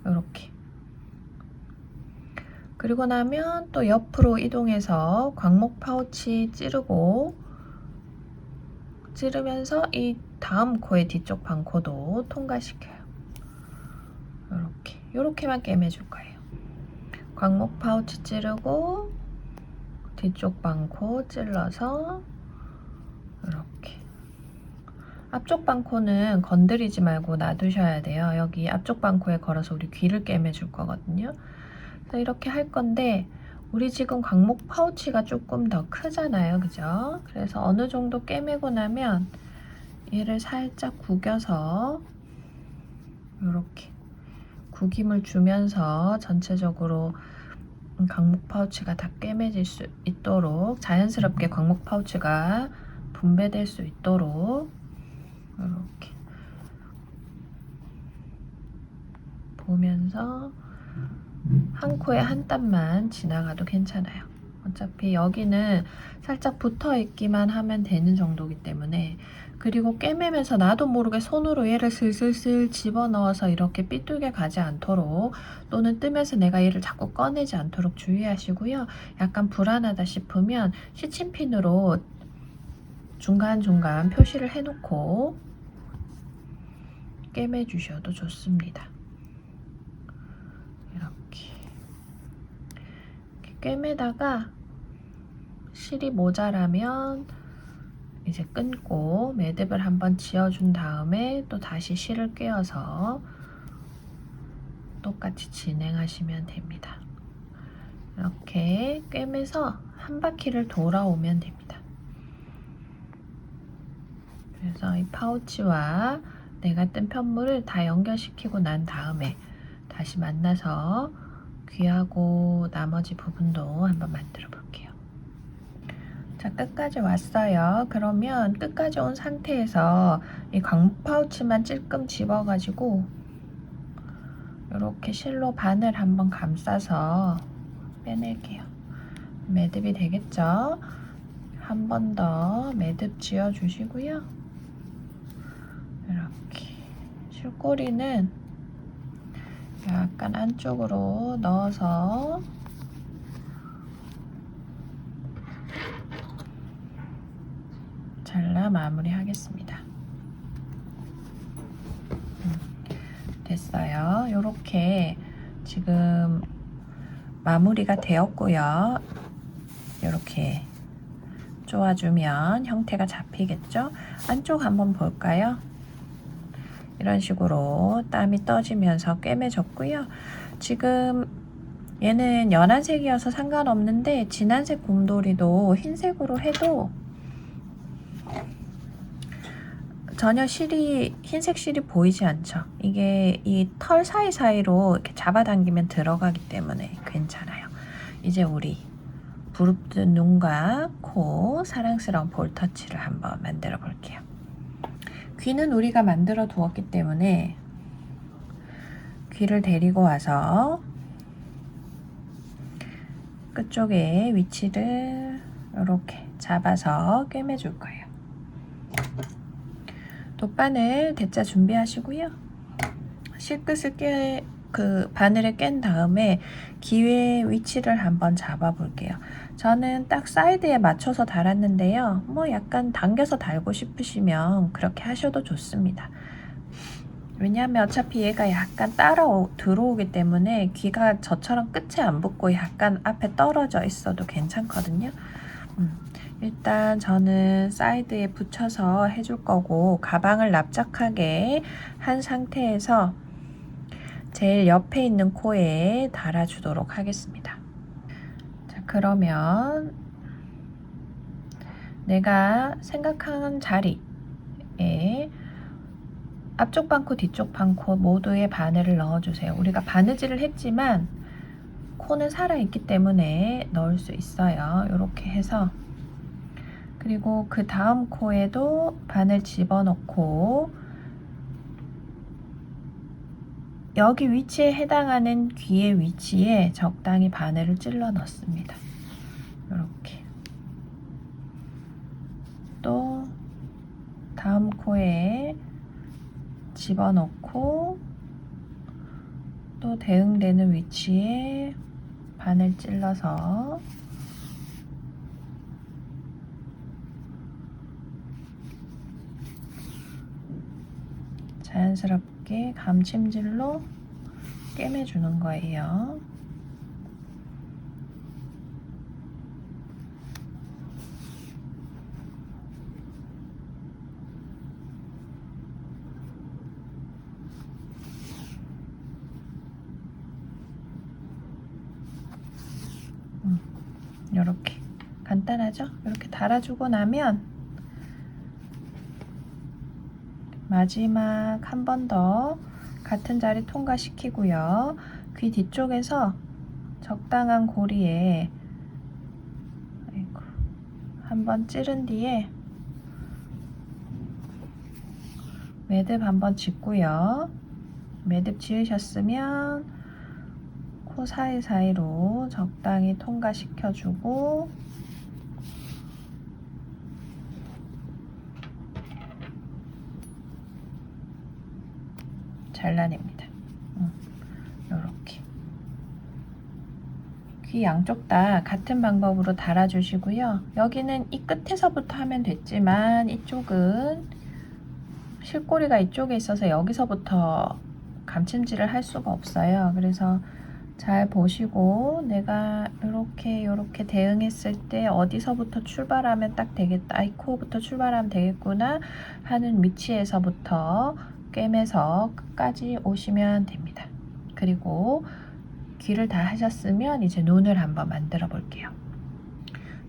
이렇게. 그리고 나면 또 옆으로 이동해서 광목 파우치 찌르면서 이 다음 코의 뒤쪽 방코도 통과시켜요. 이렇게만 꿰매줄 거예요. 광목 파우치 찌르고 뒤쪽 방코 찔러서 이렇게. 앞쪽 방코는 건드리지 말고 놔두셔야 돼요. 여기 앞쪽 방코에 걸어서 우리 귀를 꿰매줄 거거든요. 그래서 이렇게 할 건데 우리 지금 광목 파우치가 조금 더 크잖아요. 그죠? 그래서 어느 정도 꿰매고 나면 얘를 살짝 구겨서 이렇게 구김을 주면서 전체적으로 광목 파우치가 다 꿰매질 수 있도록 자연스럽게 광목 파우치가 분배될 수 있도록 이렇게 보면서 한 코에 한 땀만 지나가도 괜찮아요. 어차피 여기는 살짝 붙어 있기만 하면 되는 정도이기 때문에. 그리고 꿰매면서 나도 모르게 손으로 얘를 슬슬슬 집어넣어서 이렇게 삐뚤게 가지 않도록, 또는 뜨면서 내가 얘를 자꾸 꺼내지 않도록 주의하시고요. 약간 불안하다 싶으면 시침핀으로 중간중간 표시를 해놓고 꿰매 주셔도 좋습니다. 이렇게 꿰매다가 실이 모자라면 이제 끊고 매듭을 한번 지어준 다음에 또 다시 실을 꿰어서 똑같이 진행하시면 됩니다. 이렇게 꿰매서 한 바퀴를 돌아오면 됩니다. 그래서 이 파우치와 내가 뜬 편물을 다 연결시키고 난 다음에 다시 만나서 귀하고 나머지 부분도 한번 만들어 볼게요. 자, 끝까지 왔어요. 그러면 끝까지 온 상태에서 이 광목 파우치만 찔끔 집어가지고 이렇게 실로 바늘 한번 감싸서 빼낼게요. 매듭이 되겠죠? 한 번 더 매듭 지어 주시고요. 이렇게 실꼬리는 약간 안쪽으로 넣어서 잘라 마무리 하겠습니다. 됐어요. 이렇게 지금 마무리가 되었고요. 이렇게 쪼아주면 형태가 잡히겠죠? 안쪽 한번 볼까요? 이런 식으로 땀이 떠지면서 꿰매졌고요. 지금 얘는 연한색이어서 상관없는데 진한색 곰돌이도 흰색으로 해도 전혀 실이, 흰색 실이 보이지 않죠. 이게 이 털 사이사이로 이렇게 잡아당기면 들어가기 때문에 괜찮아요. 이제 우리 부릅뜬 눈과 코, 사랑스러운 볼터치를 한번 만들어 볼게요. 귀는 우리가 만들어 두었기 때문에 귀를 데리고 와서 끝쪽에 위치를 이렇게 잡아서 꿰매 줄 거예요. 돗바늘 대자 준비하시고요. 실끝을 그 바늘에 깬 다음에 귀의 위치를 한번 잡아 볼게요. 저는 딱 사이드에 맞춰서 달았는데요. 뭐 약간 당겨서 달고 싶으시면 그렇게 하셔도 좋습니다. 왜냐하면 어차피 얘가 약간 따라 들어오기 때문에 귀가 저처럼 끝에 안 붙고 약간 앞에 떨어져 있어도 괜찮거든요. 일단 저는 사이드에 붙여서 해줄 거고, 가방을 납작하게 한 상태에서 제일 옆에 있는 코에 달아주도록 하겠습니다. 자, 그러면 내가 생각한 자리에 앞쪽 반코, 뒤쪽 반코 모두에 바늘을 넣어주세요. 우리가 바느질을 했지만 코는 살아있기 때문에 넣을 수 있어요. 이렇게 해서, 그리고 그 다음 코에도 바늘 집어넣고 여기 위치에 해당하는 귀의 위치에 적당히 바늘을 찔러 넣습니다. 이렇게. 또 다음 코에 집어넣고 또 대응되는 위치에 바늘 찔러서 자연스럽게 감침질로 꿰매주는 거예요. 이렇게 간단하죠? 이렇게 달아주고 나면 마지막 한 번 더 같은 자리 통과시키고요. 귀 뒤쪽에서 적당한 고리에 한번 찌른 뒤에 매듭 한번 짓고요. 매듭 지으셨으면 코 사이사이로 적당히 통과시켜주고 잘라냅니다. 이렇게 귀 양쪽 다 같은 방법으로 달아주시고요. 여기는 이 끝에서부터 하면 됐지만 이쪽은 실꼬리가 이쪽에 있어서 여기서부터 감침질을 할 수가 없어요. 그래서 잘 보시고 내가 이렇게 대응했을 때 어디서부터 출발하면 딱 되겠다, 이 코부터 출발하면 되겠구나 하는 위치에서부터 꿰매서 끝까지 오시면 됩니다. 그리고 귀를 다 하셨으면 이제 눈을 한번 만들어 볼게요.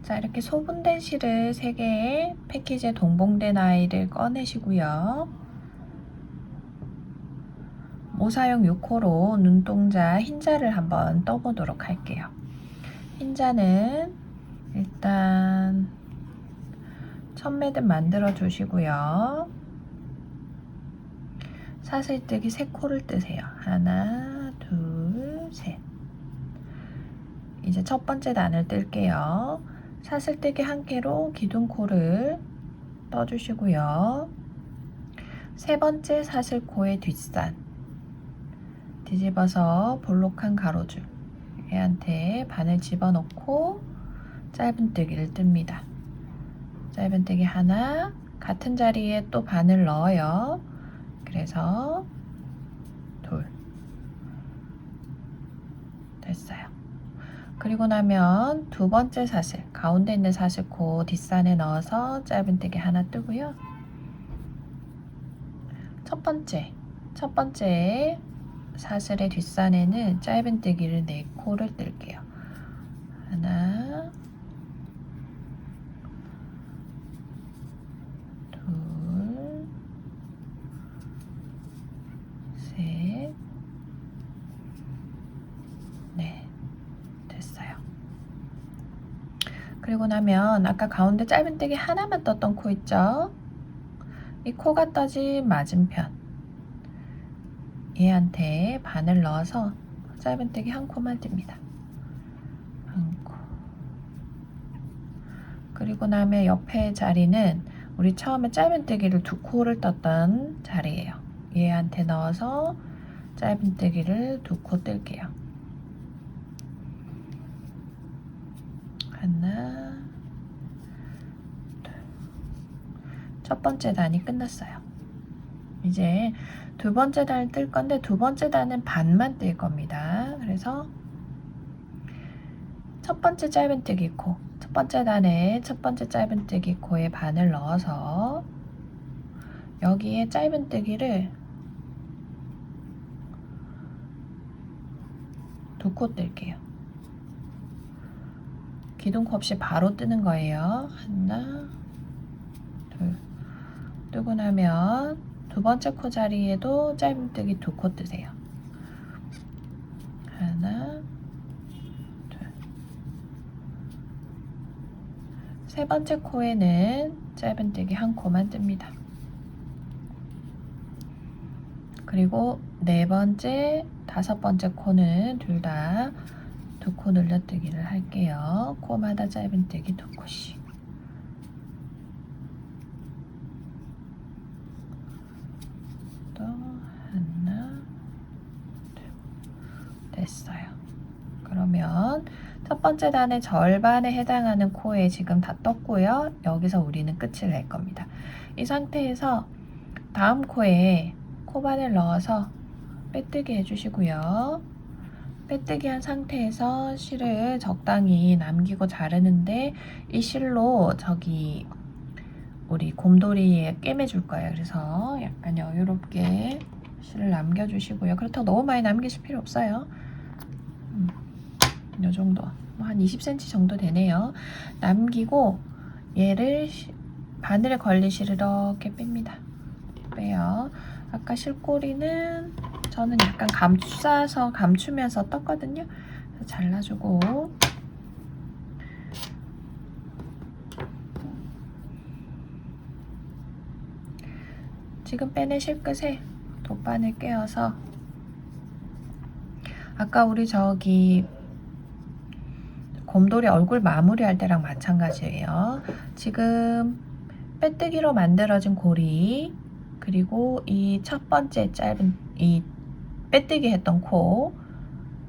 자, 이렇게 소분된 실을 3개의 패키지에 동봉된 아이를 꺼내시고요. 모사용 6호로 눈동자 흰자를 한번 떠보도록 할게요. 흰자는 일단 첫 매듭 만들어 주시고요. 사슬뜨기 3코를 뜨세요. 하나, 둘, 셋. 이제 첫 번째 단을 뜰게요. 사슬뜨기 1개로 기둥코를 떠주시고요. 세 번째 사슬코의 뒷산 뒤집어서 볼록한 가로줄 얘한테 바늘 집어넣고 짧은뜨기를 뜹니다. 짧은뜨기 하나, 같은 자리에 또 바늘 넣어요. 그래서 둘. 됐어요. 그리고 나면 두 번째 사슬, 가운데 있는 사슬코 뒷산에 넣어서 짧은뜨기 하나 뜨고요. 첫 번째 사슬의 뒷산에는 짧은뜨기를 4코를 뜰게요. 하나, 둘, 셋, 넷. 됐어요. 그리고 나면 아까 가운데 짧은뜨기 하나만 떴던 코 있죠? 이 코가 떠진 맞은편 얘한테 바늘 넣어서 짧은뜨기 1코만 띱니다. 1코. 그리고 나면 옆에 자리는 우리 처음에 짧은뜨기를 2코를 떴던 자리예요. 얘한테 넣어서 짧은뜨기를 2코 뜰게요. 하나, 둘. 첫 번째 단이 끝났어요. 이제 두 번째 단을 뜰 건데 두 번째 단은 반만 뜰 겁니다. 그래서 첫 번째 짧은뜨기 코, 첫 번째 단에 첫 번째 짧은뜨기 코에 반을 넣어서 여기에 짧은뜨기를 2코 뜰게요. 기둥코 없이 바로 뜨는 거예요. 하나, 둘. 뜨고 나면 두 번째 코 자리에도 짧은뜨기 2코 뜨세요. 하나, 둘. 세 번째 코에는 짧은뜨기 1코만 뜹니다. 그리고 네 번째, 다섯 번째 코는 둘 다 2코 늘려뜨기를 할게요. 코마다 짧은뜨기 2코씩. 또 하나, 둘. 됐어요. 그러면 첫 번째 단의 절반에 해당하는 코에 지금 다 떴고요. 여기서 우리는 끝을 낼 겁니다. 이 상태에서 다음 코에 코바늘 넣어서 빼뜨기 해주시고요. 빼뜨기 한 상태에서 실을 적당히 남기고 자르는데 이 실로 저기 우리 곰돌이에 꿰매줄 거예요. 그래서 약간 여유롭게 실을 남겨주시고요. 그렇다고 너무 많이 남기실 필요 없어요. 이 정도, 한 20cm 정도 되네요. 남기고 얘를 바늘에 걸린 실을 이렇게 뺍니다. 빼요. 아까 실꼬리는 저는 약간 감추면서 떴거든요. 그래서 잘라주고 지금 빼낸 실끝에 돗바늘 꿰어서 아까 우리 저기 곰돌이 얼굴 마무리할 때랑 마찬가지예요. 지금 빼뜨기로 만들어진 고리 그리고 이 첫 번째 짧은 이 빼뜨기 했던 코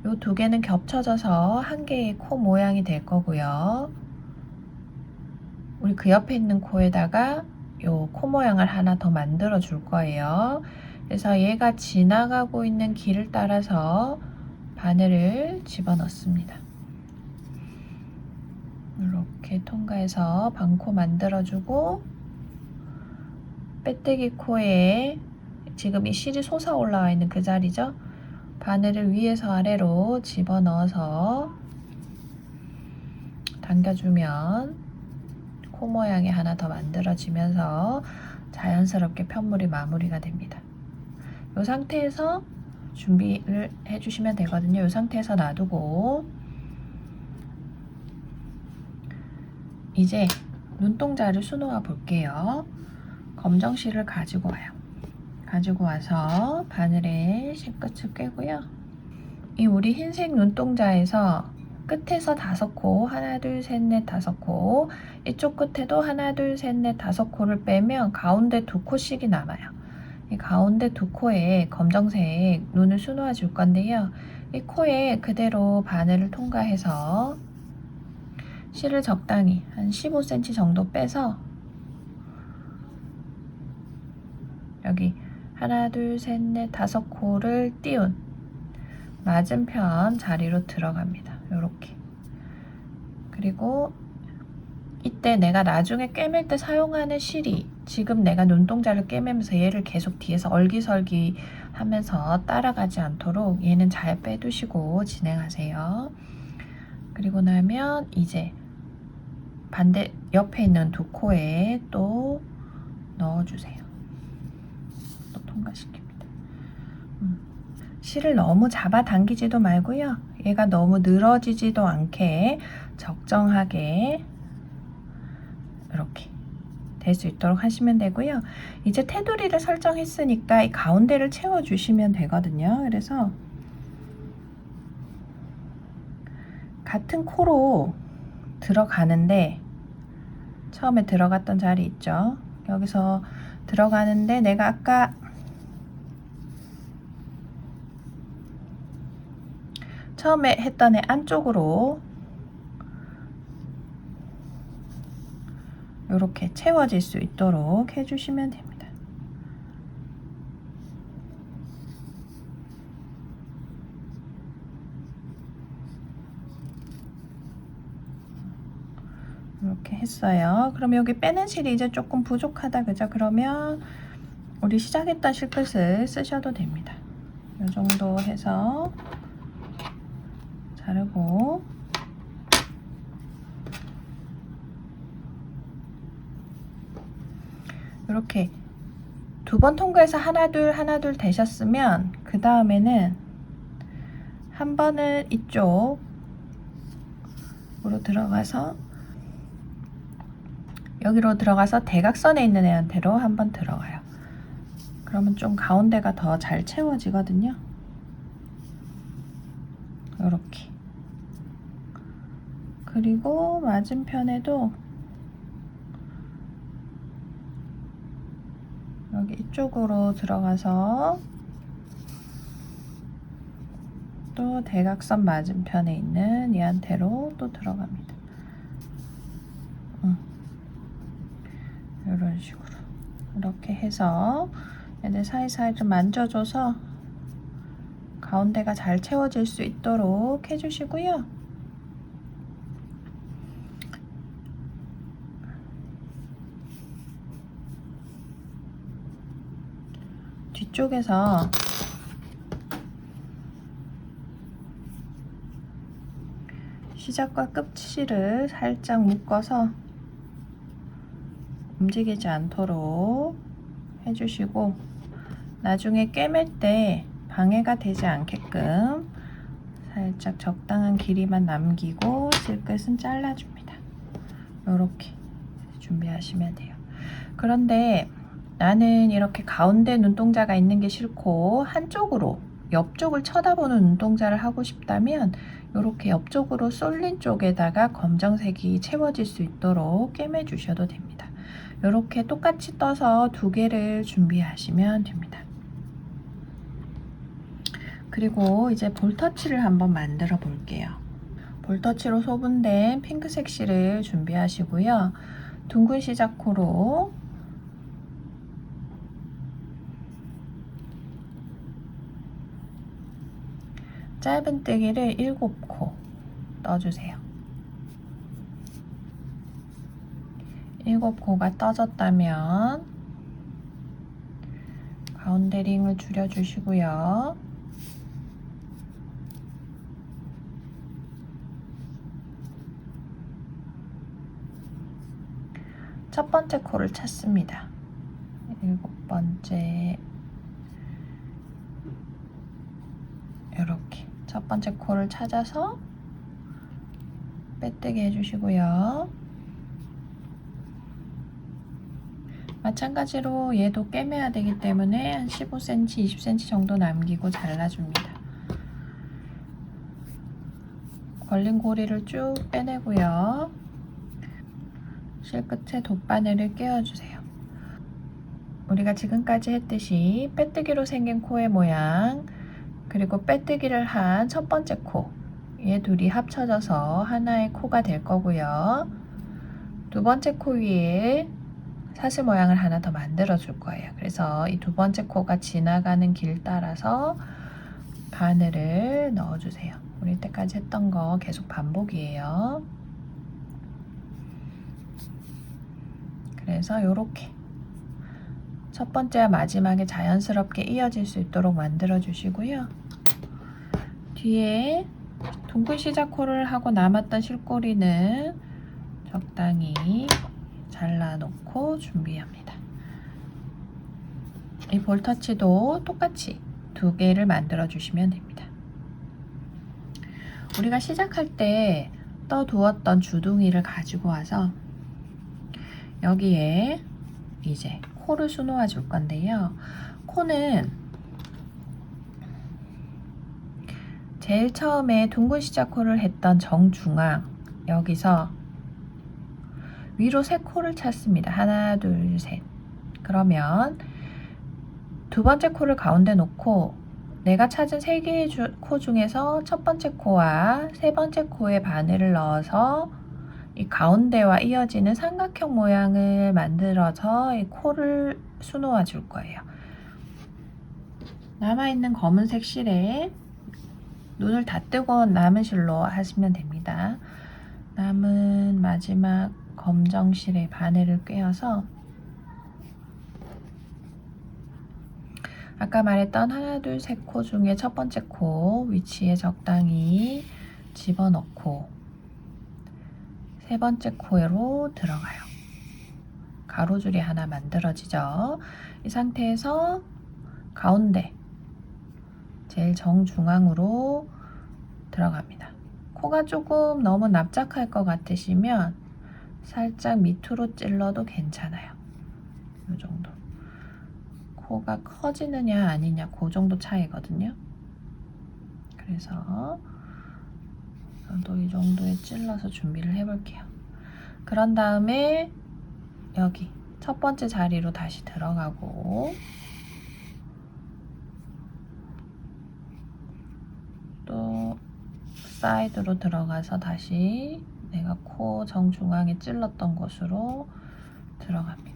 요 두 개는 겹쳐져서 한 개의 코 모양이 될 거고요. 우리 그 옆에 있는 코에다가 요 코 모양을 하나 더 만들어 줄 거예요. 그래서 얘가 지나가고 있는 길을 따라서 바늘을 집어넣습니다. 이렇게 통과해서 반코 만들어주고 빼뜨기 코에 지금 이 실이 솟아 올라와 있는 그 자리죠. 바늘을 위에서 아래로 집어넣어서 당겨주면 코 모양이 하나 더 만들어지면서 자연스럽게 편물이 마무리가 됩니다. 이 상태에서 준비를 해주시면 되거든요. 이 상태에서 놔두고 이제 눈동자를 수놓아 볼게요. 검정실을 가지고 와요. 가지고 와서 바늘에 실끝을 꿰고요. 이 우리 흰색 눈동자에서 끝에서 5코, 하나, 둘, 셋, 넷, 5코, 이쪽 끝에도 하나, 둘, 셋, 넷, 5코를 빼면 가운데 2코씩이 남아요. 이 가운데 2코에 검정색 눈을 수놓아 줄 건데요. 이 코에 그대로 바늘을 통과해서 실을 적당히 한 15cm 정도 빼서 여기 하나, 둘, 셋, 넷, 5코를 띄운 맞은편 자리로 들어갑니다. 요렇게. 그리고 이때 내가 나중에 꿰맬 때 사용하는 실이 지금 내가 눈동자를 꿰매면서 얘를 계속 뒤에서 얼기설기 하면서 따라가지 않도록 얘는 잘 빼두시고 진행하세요. 그리고 나면 이제 반대 옆에 있는 2코에 또 넣어주세요. 또 통과시킵니다. 실을 너무 잡아당기지도 말고요. 얘가 너무 늘어지지도 않게 적정하게 이렇게 될 수 있도록 하시면 되고요. 이제 테두리를 설정했으니까 이 가운데를 채워주시면 되거든요. 그래서 같은 코로 들어가는데 처음에 들어갔던 자리 있죠. 여기서 들어가는데 내가 아까 처음에 했던 애 안쪽으로 이렇게 채워질 수 있도록 해주시면 됩니다. 이렇게 했어요. 그럼 여기 빼는 실이 이제 조금 부족하다, 그죠? 그러면 우리 시작했던 실끝을 쓰셔도 됩니다. 이 정도 해서 자르고, 이렇게 두 번 통과해서 하나 둘 되셨으면 그 다음에는 한 번은 이쪽으로 들어가서 여기로 들어가서 대각선에 있는 애한테로 한번 들어가요. 그러면 좀 가운데가 더 잘 채워지거든요. 이렇게. 그리고 맞은편에도 여기 이쪽으로 들어가서 또 대각선 맞은편에 있는 얘한테로 또 들어갑니다. 이런 식으로 이렇게 해서 얘네 사이사이를 만져줘서 가운데가 잘 채워질 수 있도록 해주시고요. 뒤쪽에서 시작과 끝실을 살짝 묶어서 움직이지 않도록 해주시고, 나중에 꿰맬 때 방해가 되지 않게끔 살짝 적당한 길이만 남기고 실끝은 잘라줍니다. 이렇게 준비하시면 돼요. 그런데 나는 이렇게 가운데 눈동자가 있는 게 싫고 한쪽으로 옆쪽을 쳐다보는 눈동자를 하고 싶다면 이렇게 옆쪽으로 쏠린 쪽에다가 검정색이 채워질 수 있도록 꿰매 주셔도 됩니다. 이렇게 똑같이 떠서 두 개를 준비하시면 됩니다. 그리고 이제 볼터치를 한번 만들어 볼게요. 볼터치로 소분된 핑크색 실을 준비하시고요. 둥근 시작코로 짧은뜨기를 7코 떠주세요. 7코가 떠졌다면 가운데 링을 줄여주시고요. 첫 번째 코를 찾습니다. 7번째, 이렇게 첫 번째 코를 찾아서 빼뜨기 해주시고요. 마찬가지로 얘도 꿰매야 되기 때문에 한 15cm, 20cm 정도 남기고 잘라줍니다. 걸린 고리를 쭉 빼내고요. 실끝에 돗바늘을 끼워주세요. 우리가 지금까지 했듯이 빼뜨기로 생긴 코의 모양, 그리고 빼뜨기를 한 첫 번째 코, 얘 둘이 합쳐져서 하나의 코가 될 거고요. 두 번째 코 위에 사슬 모양을 하나 더 만들어 줄 거예요. 그래서 이 두 번째 코가 지나가는 길 따라서 바늘을 넣어 주세요. 우리 이때까지 했던 거 계속 반복이에요. 그래서 이렇게 첫 번째와 마지막에 자연스럽게 이어질 수 있도록 만들어 주시고요. 뒤에 둥근 시작코를 하고 남았던 실꼬리는 적당히 잘라놓고 준비합니다. 이 볼터치도 똑같이 두 개를 만들어 주시면 됩니다. 우리가 시작할 때 떠두었던 주둥이를 가지고 와서 여기에 이제 코를 수놓아 줄 건데요. 코는 제일 처음에 둥근 시작코를 했던 정중앙, 여기서 위로 3코를 찾습니다. 하나, 둘, 셋. 그러면 두 번째 코를 가운데 놓고 내가 찾은 3개의 코 중에서 첫 번째 코와 세 번째 코에 바늘을 넣어서 이 가운데와 이어지는 삼각형 모양을 만들어서 이 코를 수놓아 줄 거예요. 남아있는 검은색 실에 눈을 다 뜨고 남은 실로 하시면 됩니다. 남은 마지막 검정 실에 바늘을 꿰어서 아까 말했던 하나, 둘, 셋 코 중에 첫 번째 코 위치에 적당히 집어넣고 세 번째 코로 들어가요. 가로줄이 하나 만들어지죠. 이 상태에서 가운데 제일 정중앙으로 들어갑니다. 코가 조금 너무 납작할 것 같으시면 살짝 밑으로 찔러도 괜찮아요. 이 정도. 코가 커지느냐 아니냐 그 정도 차이거든요. 그래서 저도 이 정도에 찔러서 준비를 해볼게요. 그런 다음에 여기 첫 번째 자리로 다시 들어가고 또 사이드로 들어가서 다시 내가 코 정중앙에 찔렀던 곳으로 들어갑니다.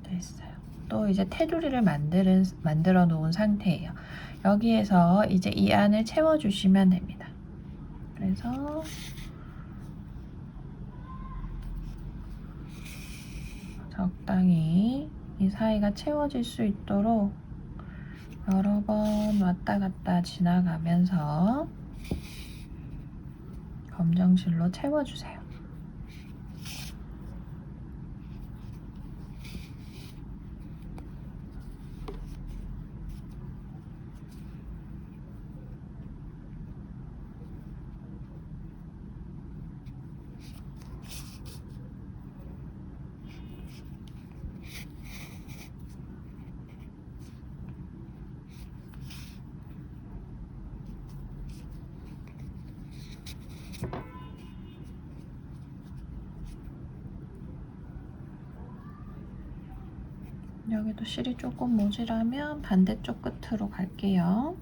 됐어요. 또 이제 테두리를 만들어 놓은 상태예요. 여기에서 이제 이 안을 채워주시면 됩니다. 그래서 적당히 이 사이가 채워질 수 있도록 여러 번 왔다 갔다 지나가면서 검정실로 채워주세요. 여기도 실이 조금 모자라면 반대쪽 끝으로 갈게요.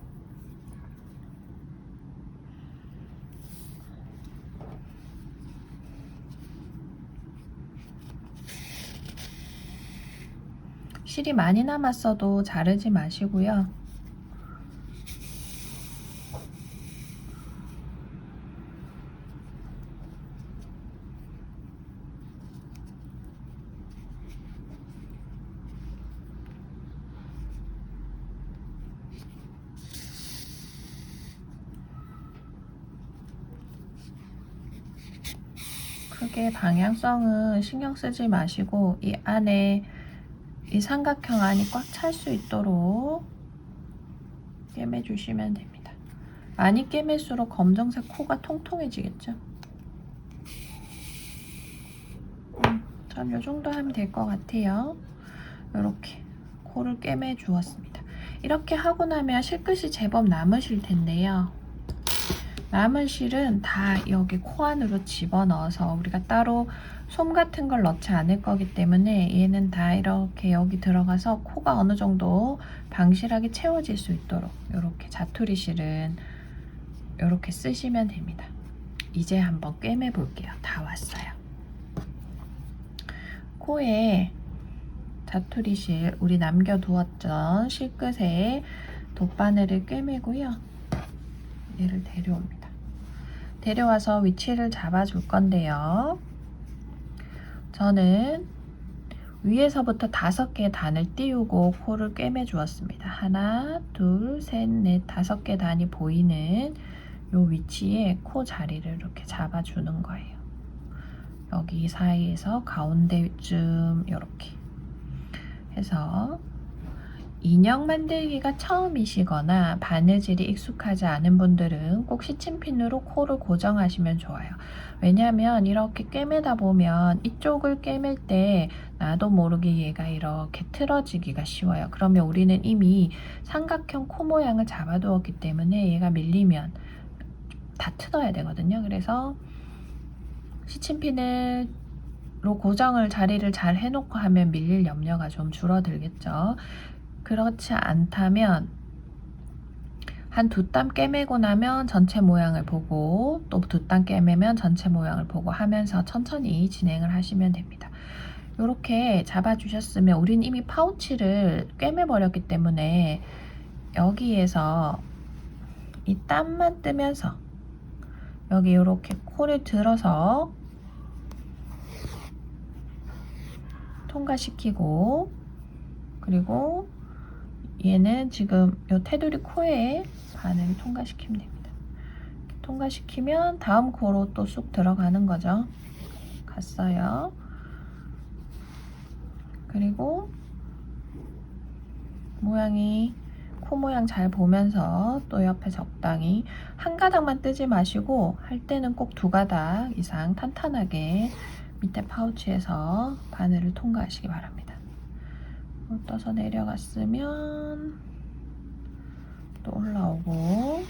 실이 많이 남았어도 자르지 마시고요. 크게 방향성은 신경 쓰지 마시고 이 안에 이 삼각형 안이 꽉 찰 수 있도록 꿰매주시면 됩니다. 많이 꿰맬수록 검정색 코가 통통해지겠죠? 전 이 정도 하면 될 것 같아요. 이렇게 코를 꿰매 주었습니다. 이렇게 하고 나면 실끝이 제법 남으실 텐데요. 남은 실은 다 여기 코 안으로 집어넣어서 우리가 따로 솜 같은 걸 넣지 않을 거기 때문에 얘는 다 이렇게 여기 들어가서 코가 어느 정도 방실하게 채워질 수 있도록 이렇게 자투리 실은 이렇게 쓰시면 됩니다. 이제 한번 꿰매 볼게요. 다 왔어요. 코에 자투리 실 우리 남겨두었던 실끝에 돗바늘을 꿰매고요. 얘를 데려옵니다. 데려와서 위치를 잡아줄 건데요. 저는 위에서부터 5개의 단을 띄우고 코를 꿰매 주었습니다. 하나, 둘, 셋, 넷, 5개 단이 보이는 요 위치에 코 자리를 이렇게 잡아주는 거예요. 여기 사이에서 가운데쯤 이렇게 해서 인형 만들기가 처음이시거나 바느질이 익숙하지 않은 분들은 꼭 시침핀으로 코를 고정하시면 좋아요. 왜냐하면 이렇게 꿰매다 보면 이쪽을 꿰맬 때 나도 모르게 얘가 이렇게 틀어지기가 쉬워요. 그러면 우리는 이미 삼각형 코 모양을 잡아두었기 때문에 얘가 밀리면 다 뜯어야 되거든요. 그래서 시침핀으로 고정을 자리를 잘 해놓고 하면 밀릴 염려가 좀 줄어들겠죠. 그렇지 않다면 한 두 땀 꿰매고 나면 전체 모양을 보고 또 두 땀 꿰매면 전체 모양을 보고 하면서 천천히 진행을 하시면 됩니다. 이렇게 잡아주셨으면 우린 이미 파우치를 꿰매버렸기 때문에 여기에서 이 땀만 뜨면서 여기 이렇게 코를 들어서 통과시키고, 그리고 얘는 지금 요 테두리 코에 바늘을 통과시키면 됩니다. 통과시키면 다음 코로 또 쑥 들어가는 거죠. 갔어요. 그리고 모양이 코 모양 잘 보면서 또 옆에 적당히 한 가닥만 뜨지 마시고 할 때는 꼭 두 가닥 이상 탄탄하게 밑에 파우치에서 바늘을 통과하시기 바랍니다. 떠서 내려갔으면 또 올라오고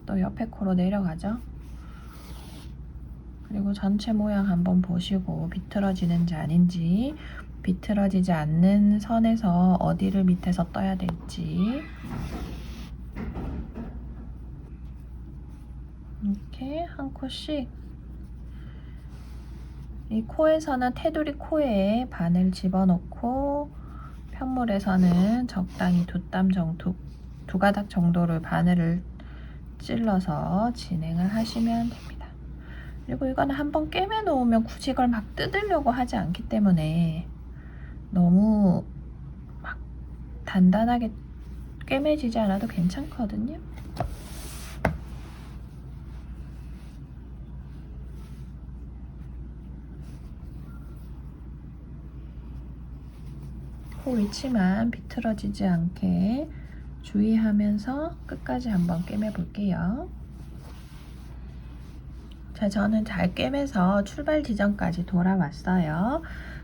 또 옆에 코로 내려가죠. 그리고 전체 모양 한번 보시고 비틀어지는지 아닌지, 비틀어지지 않는 선에서 어디를 밑에서 떠야 될지 이렇게 한 코씩. 이 코에서는 테두리 코에 바늘 집어넣고 편물에서는 적당히 두 가닥 정도를 바늘을 찔러서 진행을 하시면 됩니다. 그리고 이거는 한번 꿰매 놓으면 굳이 이걸 막 뜯으려고 하지 않기 때문에 너무 막 단단하게 꿰매지지 않아도 괜찮거든요. 코 위치만 비틀어지지 않게 주의하면서 끝까지 한번 꿰매 볼게요. 자, 저는 잘 꿰매서 출발 지점까지 돌아왔어요.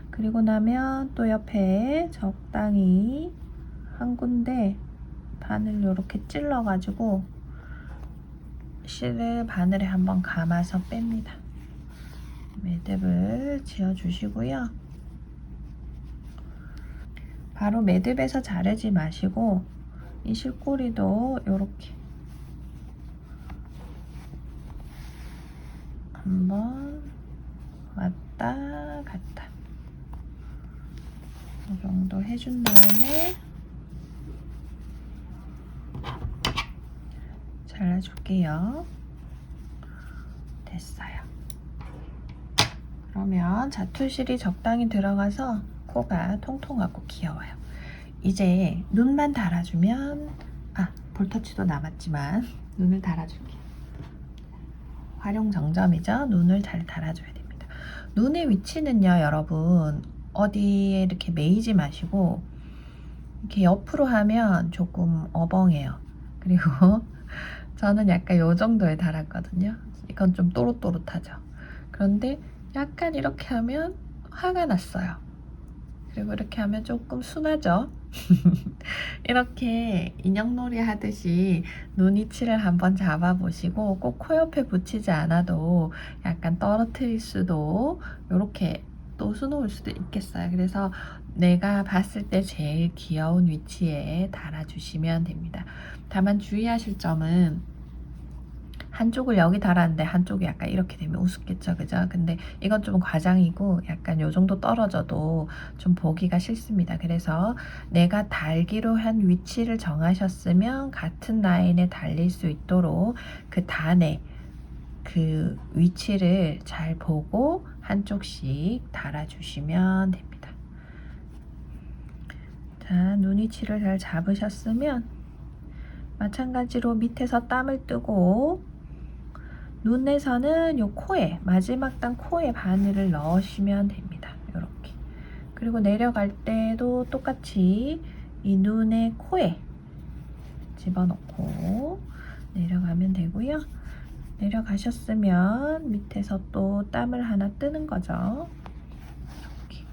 그리고 나면 또 옆에 적당히 한 군데 바늘 이렇게 찔러가지고 실을 바늘에 한번 감아서 뺍니다. 매듭을 지어주시고요. 바로 매듭에서 자르지 마시고 이 실꼬리도 이렇게 한번 왔다 갔다 이 정도 해준 다음에 잘라줄게요. 됐어요. 그러면 자투실이 적당히 들어가서 코가 통통하고 귀여워요. 이제 눈만 달아주면, 볼터치도 남았지만 눈을 달아줄게요. 활용 정점이죠. 눈을 잘 달아줘야 됩니다. 눈의 위치는요, 여러분 어디에 이렇게 매이지 마시고 이렇게 옆으로 하면 조금 어벙해요. 그리고 저는 약간 요 정도에 달았거든요. 이건 좀 또렷또렷하죠. 그런데 약간 이렇게 하면 화가 났어요. 그리고 이렇게 하면 조금 순하죠. 이렇게 인형놀이 하듯이 눈 위치를 한번 잡아보시고 꼭 코 옆에 붙이지 않아도 약간 떨어뜨릴 수도, 이렇게 또 수놓을 수도 있겠어요. 그래서 내가 봤을 때 제일 귀여운 위치에 달아주시면 됩니다. 다만 주의하실 점은 한쪽을 여기 달았는데 한쪽이 약간 이렇게 되면 우습겠죠, 그죠? 근데 이건 좀 과장이고 약간 요 정도 떨어져도 좀 보기가 싫습니다. 그래서 내가 달기로 한 위치를 정하셨으면 같은 라인에 달릴 수 있도록 그 단에 그 위치를 잘 보고 한쪽씩 달아주시면 됩니다. 자, 눈 위치를 잘 잡으셨으면 마찬가지로 밑에서 땀을 뜨고 눈에서는 요 코에, 마지막 단 코에 바늘을 넣으시면 됩니다. 이렇게. 그리고 내려갈 때도 똑같이 이 눈의 코에 집어넣고 내려가면 되고요. 내려가셨으면 밑에서 또 땀을 하나 뜨는 거죠. 이렇게.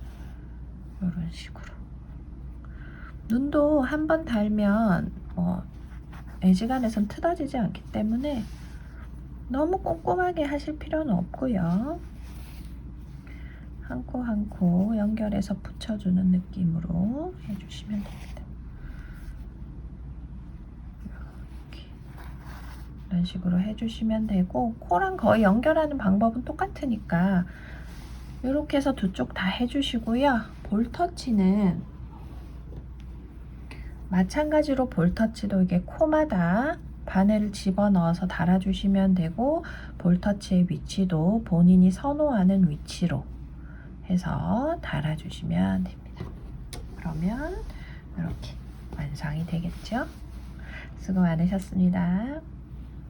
이런 식으로. 눈도 한번 달면 애지간해선 틀어지지 않기 때문에 너무 꼼꼼하게 하실 필요는 없고요. 한 코 한 코 연결해서 붙여주는 느낌으로 해주시면 됩니다. 이렇게 이런 식으로 해주시면 되고, 코랑 거의 연결하는 방법은 똑같으니까 이렇게 해서 두 쪽 다 해주시고요. 볼터치는 마찬가지로 볼터치도 이게 코마다 바늘을 집어넣어서 달아주시면 되고, 볼터치의 위치도 본인이 선호하는 위치로 해서 달아주시면 됩니다. 그러면 이렇게 완성이 되겠죠? 수고 많으셨습니다.